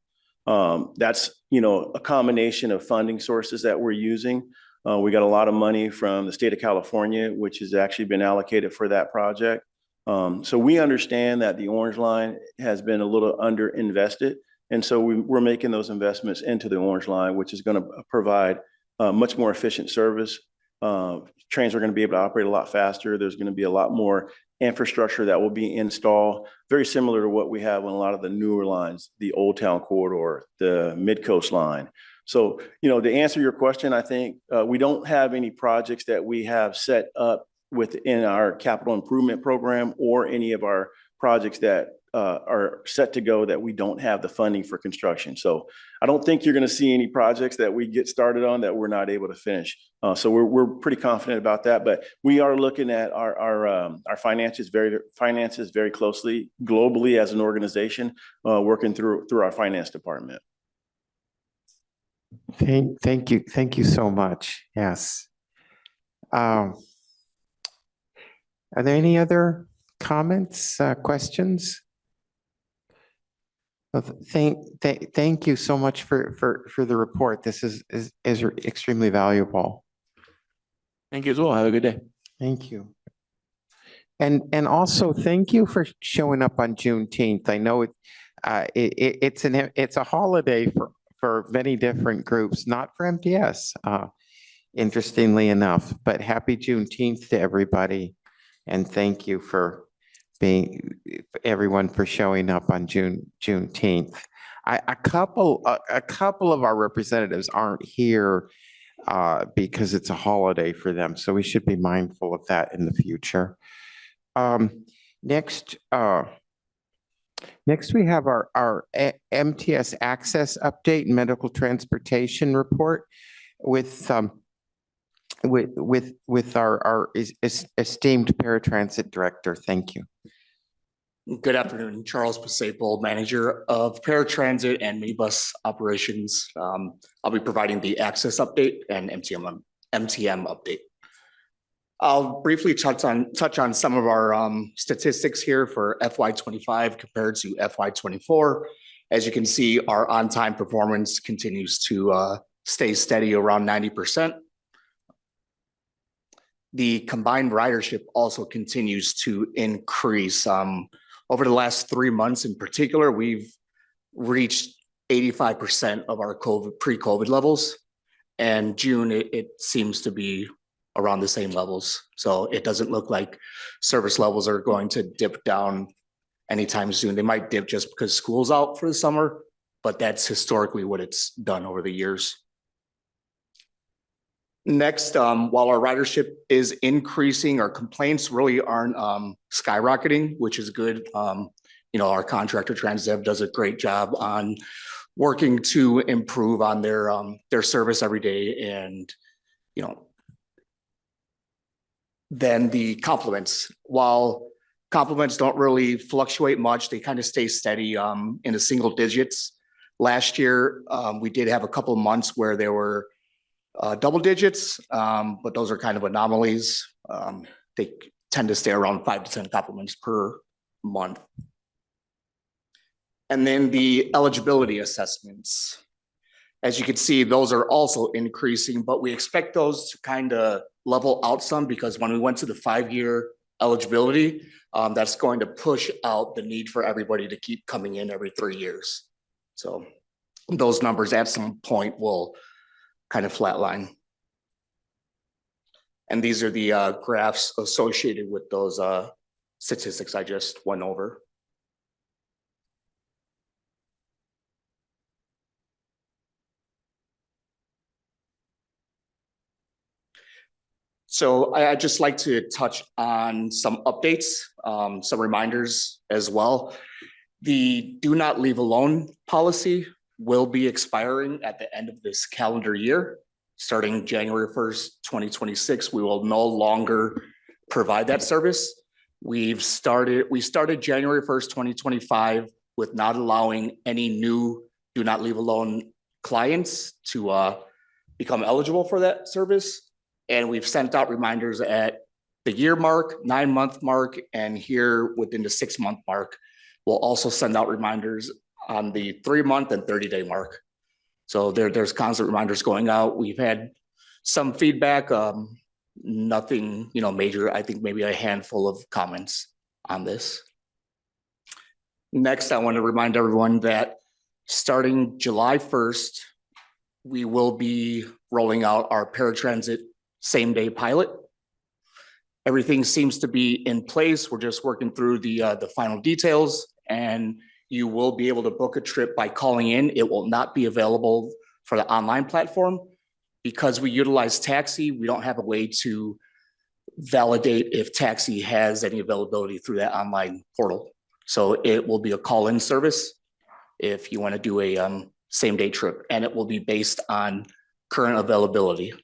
That's, a combination of funding sources that we're using. We got a lot of money from the state of California, which has actually been allocated for that project. So we understand that the Orange Line has been a little underinvested. And so we're making those investments into the Orange Line, which is going to provide much more efficient service. Trains are going to be able to operate a lot faster. There's going to be a lot more infrastructure that will be installed, very similar to what we have on a lot of the newer lines, the Old Town Corridor, the Mid-Coast Line. So, to answer your question, I think we don't have any projects that we have set up within our capital improvement program or any of our projects that are set to go that we don't have the funding for construction. So I don't think you're going to see any projects that we get started on that we're not able to finish. So we're pretty confident about that, but we are looking at our finances very closely globally as an organization, working through our finance department. Thank you so much. Yes. Are there any other comments, questions? Thank you so much for the report. This is extremely valuable. Thank you as well. Have a good day. Thank you. And also thank you for showing up on Juneteenth. I know it's a holiday for many different groups, not for MTS, interestingly enough, but happy Juneteenth to everybody. And thank you for everyone for showing up on Juneteenth. A couple of our representatives aren't here because it's a holiday for them, so we should be mindful of that in the future. Next we have our MTS access update and medical transportation report with our esteemed paratransit director. Thank you. Good afternoon, Charles Pasapel, manager of paratransit and minibus operations. I'll be providing the access update and MTM update. I'll briefly touch on some of our statistics here for FY25 compared to FY24. As you can see, our on-time performance continues to stay steady around 90%. The combined ridership also continues to increase. Over the last 3 months in particular, we've reached 85% of our pre-COVID levels. And June, it seems to be around the same levels. So it doesn't look like service levels are going to dip down anytime soon. They might dip just because school's out for the summer, but that's historically what it's done over the years. Next, while our ridership is increasing, our complaints really aren't skyrocketing, which is good. Our contractor Transdev does a great job on working to improve on their service every day. And, then the compliments. While compliments don't really fluctuate much, they kind of stay steady in the single digits. Last year, we did have a couple of months where there were double digits, but those are kind of anomalies. They tend to stay around 5 to 10 compliments per month. And then the eligibility assessments. As you can see, those are also increasing, but we expect those to kind of level out some because when we went to the 5-year eligibility, that's going to push out the need for everybody to keep coming in every 3 years. So those numbers at some point will kind of flatline. And these are the graphs associated with those statistics I just went over. So I'd just like to touch on some updates, some reminders as well. The do not leave alone policy will be expiring at the end of this calendar year. Starting January 1st, 2026, we will no longer provide that service. We started January 1st, 2025 with not allowing any new do not leave alone clients to become eligible for that service. And we've sent out reminders at the year mark, 9-month mark, and here within the 6-month mark. We'll also send out reminders on the 3-month and 30-day mark. So there's constant reminders going out. We've had some feedback, nothing major. I think maybe a handful of comments on this. Next, I want to remind everyone that Starting July 1st, we will be rolling out our paratransit same-day pilot. Everything seems to be in place. We're just working through the final details, and you will be able to book a trip by calling in. It will not be available for the online platform. Because we utilize Taxi, we don't have a way to validate if Taxi has any availability through that online portal. So it will be a call-in service if you want to do a same-day trip, and it will be based on current availability.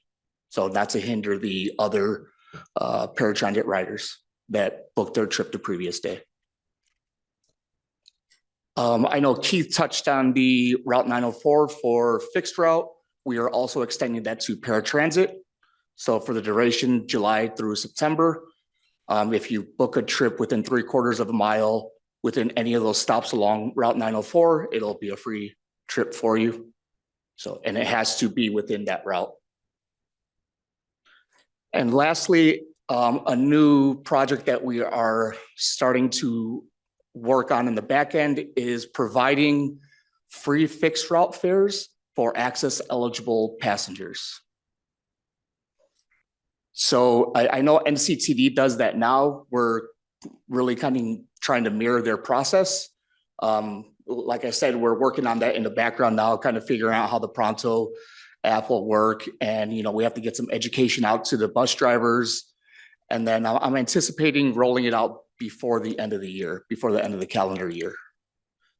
So not to hinder the other paratransit riders that booked their trip the previous day. I know Keith touched on the Route 904 for fixed route. We are also extending that to paratransit. So for the duration, July through September, if you book a trip within 3/4 of a mile within any of those stops along Route 904, it'll be a free trip for you. So, and it has to be within that route. And lastly, a new project that we are starting to work on in the back end is providing free fixed route fares for access eligible passengers. So I know NCTD does that now. We're really kind of trying to mirror their process. Like I said, we're working on that in the background now, kind of figuring out how the Pronto app will work. And, we have to get some education out to the bus drivers. And then I'm anticipating rolling it out before the end of the year, before the end of the calendar year.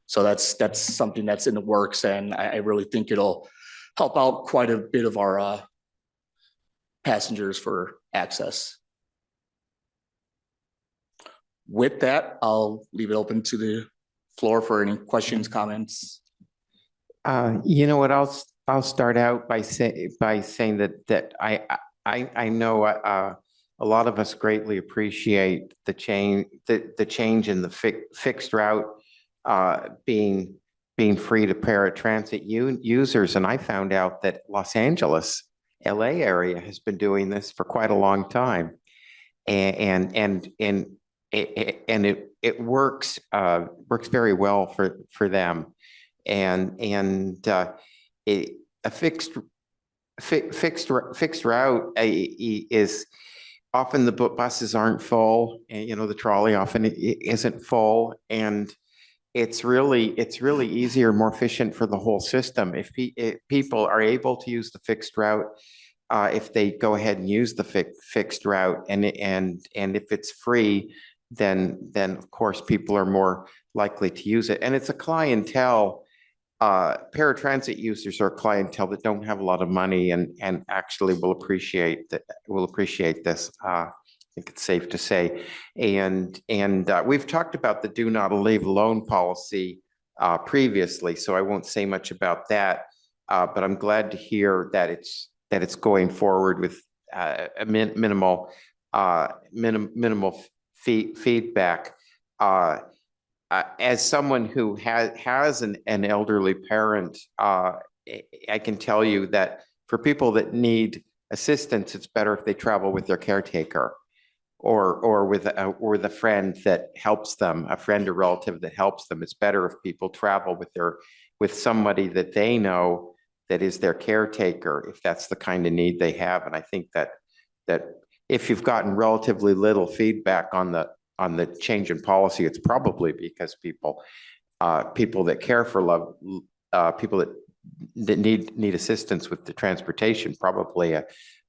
So that's something that's in the works, and I really think it'll help out quite a bit of our passengers for access. With that, I'll leave it open to the floor for any questions, comments. You know what, I'll start out by saying that I know a lot of us greatly appreciate the change in the fixed route being free to paratransit users. And I found out that Los Angeles, LA area has been doing this for quite a long time. And it works very well for them. And a fixed route is often the buses aren't full, and the trolley often isn't full, and it's really easier, more efficient for the whole system if people are able to use the fixed route. If they go ahead and use the fixed route, and if it's free, then of course people are more likely to use it. And it's a clientele. Paratransit users are a clientele that don't have a lot of money and actually will appreciate this. I think it's safe to say. And we've talked about the do not leave alone policy previously, so I won't say much about that. But I'm glad to hear that it's going forward with a minimal feedback. As someone who has an elderly parent, I can tell you that for people that need assistance, it's better if they travel with their caretaker or with a friend that helps them, a friend or relative that helps them. It's better if people travel with somebody that they know that is their caretaker, if that's the kind of need they have. And I think that if you've gotten relatively little feedback on the change in policy, it's probably because people that care for people that need assistance with the transportation probably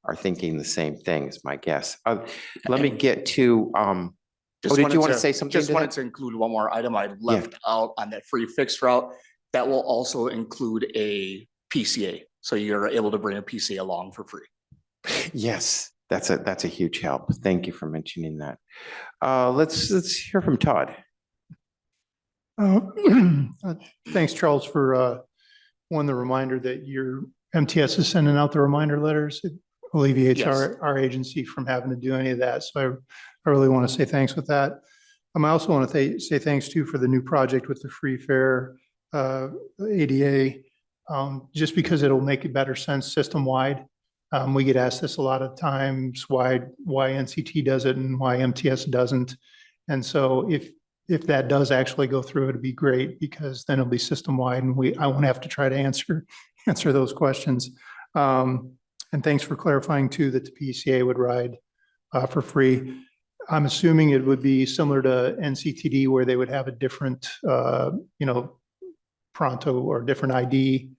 are thinking the same thing, is my guess. Let me get to, did you want to say something? Just wanted to include one more item I left out on that free fixed route. That will also include a PCA. So you're able to bring a PCA along for free. Yes, that's a huge help. Thank you for mentioning that. Let's hear from Todd. Thanks, Charles, for the reminder that your MTS is sending out the reminder letters. It alleviates our agency from having to do any of that. So I really want to say thanks with that. I also want to say thanks too for the new project with the free fare ADA, just because it'll make a better sense system-wide. We get asked this a lot of times, why NCT does it and why MTS doesn't. And so if that does actually go through, it'd be great because then it'll be system wide and I won't have to try to answer those questions. And thanks for clarifying too, that the PCA would ride for free. I'm assuming it would be similar to NCTD where they would have a different, Pronto or different ID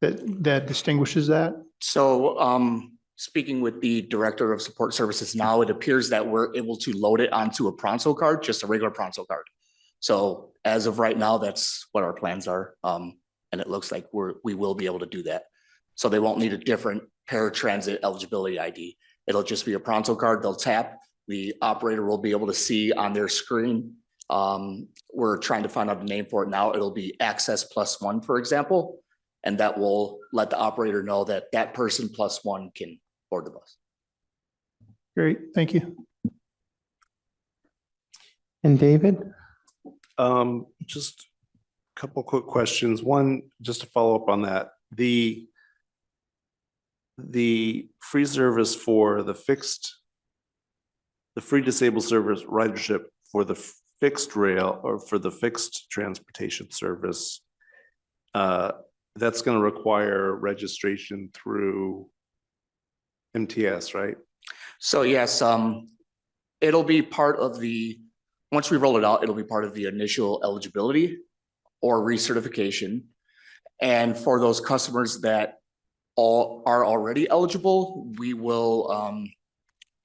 that distinguishes that. So speaking with the Director of Support Services now, it appears that we're able to load it onto a Pronto card, just a regular Pronto card. So as of right now, that's what our plans are. And it looks like we will be able to do that. So they won't need a different paratransit eligibility ID. It'll just be a Pronto card. They'll tap. The operator will be able to see on their screen. We're trying to find out the name for it now. It'll be Access +1, for example. And that will let the operator know that that person +1 can board the bus. Great, thank you. And David? Just a couple quick questions. One, just to follow up on that, the free service for the free disabled service ridership for the fixed rail or for the fixed transportation service, that's going to require registration through MTS, right? So yes, it'll be part of once we roll it out, it'll be part of the initial eligibility or recertification. And for those customers that are already eligible, we will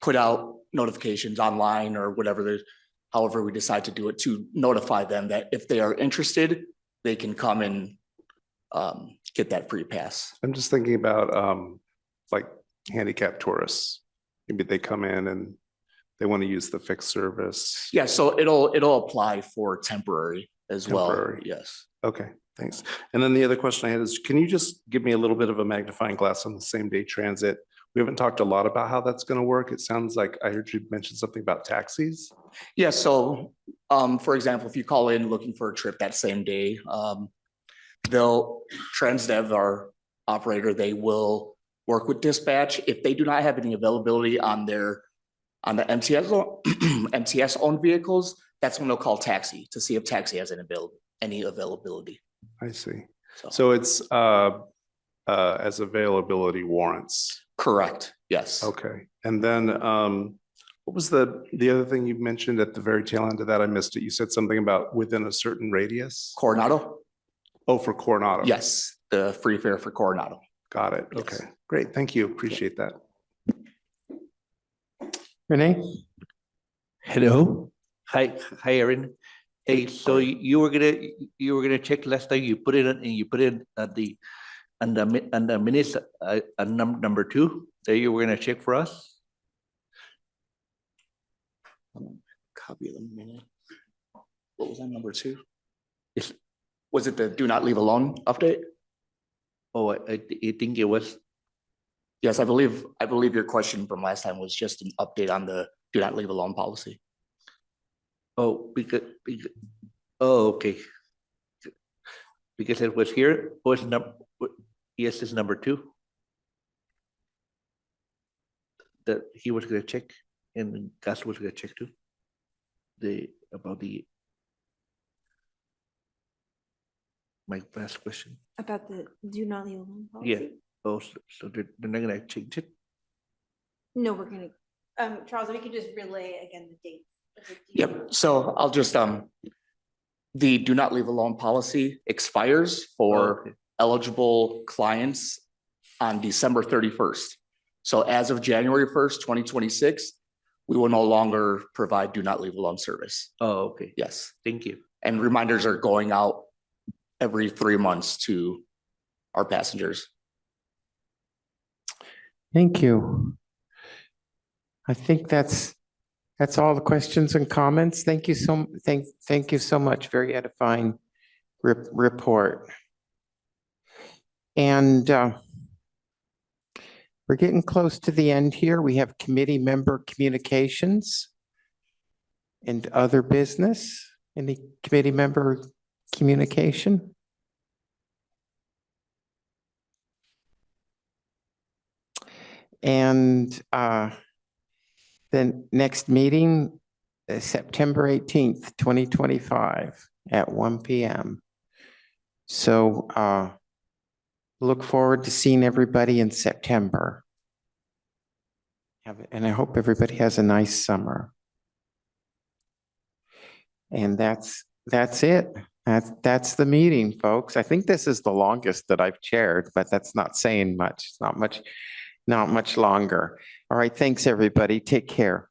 put out notifications online or however we decide to do it, to notify them that if they are interested, they can come and get that free pass. I'm just thinking about like handicapped tourists. Maybe they come in and they want to use the fixed service. Yeah, so it'll apply for temporary as well. Yes. Okay, thanks. And then the other question I had is, can you just give me a little bit of a magnifying glass on the same day transit? We haven't talked a lot about how that's going to work. It sounds like I heard you mention something about taxis. Yeah, so for example, if you call in looking for a trip that same day, Transdev, our operator, they will work with dispatch. If they do not have any availability on the MTS owned vehicles, that's when they'll call taxi to see if taxi has any availability. I see. So it's as availability warrants. Correct. Yes. Okay. And then what was the other thing you mentioned at the very tail end of that? I missed it. You said something about within a certain radius. Coronado. Oh, for Coronado. Yes, the free fare for Coronado. Got it. Yes. Okay, great. Thank you. Appreciate that. Renee? Hello. Hi, Aaron. Hey, so you were gonna check last time. You put it in, and you put it at the minutes number 2 that you were gonna check for us. Copy of the minute. What was that number 2? Was it the do not leave alone update? Oh, I think it was. Yes, I believe your question from last time was just an update on the do not leave alone policy. Oh, oh, okay. Because it was here. Yes, it's number 2. That he was gonna check, and Gus was gonna check too. My last question. About the do not leave alone Yeah. policy? Oh, so they're not gonna change it? No, we're gonna, Charles, if you could just relay again the dates. Yep. So I'll just the do not leave alone policy expires for eligible clients on December 31st. So as of January 1st, 2026, we will no longer provide do not leave alone service. Oh, okay. Yes. Thank you. And reminders are going out every 3 months to our passengers. Thank you. I think that's all the questions and comments. Thank you so much. Very edifying report. And we're getting close to the end here. We have committee member communications and other business. Any committee member communication? And then next meeting September 18th, 2025 at 1 p.m. So look forward to seeing everybody in September. And I hope everybody has a nice summer. And that's it. That's the meeting, folks. I think this is the longest that I've chaired, but that's not saying much. It's not much longer. All right, thanks everybody. Take care.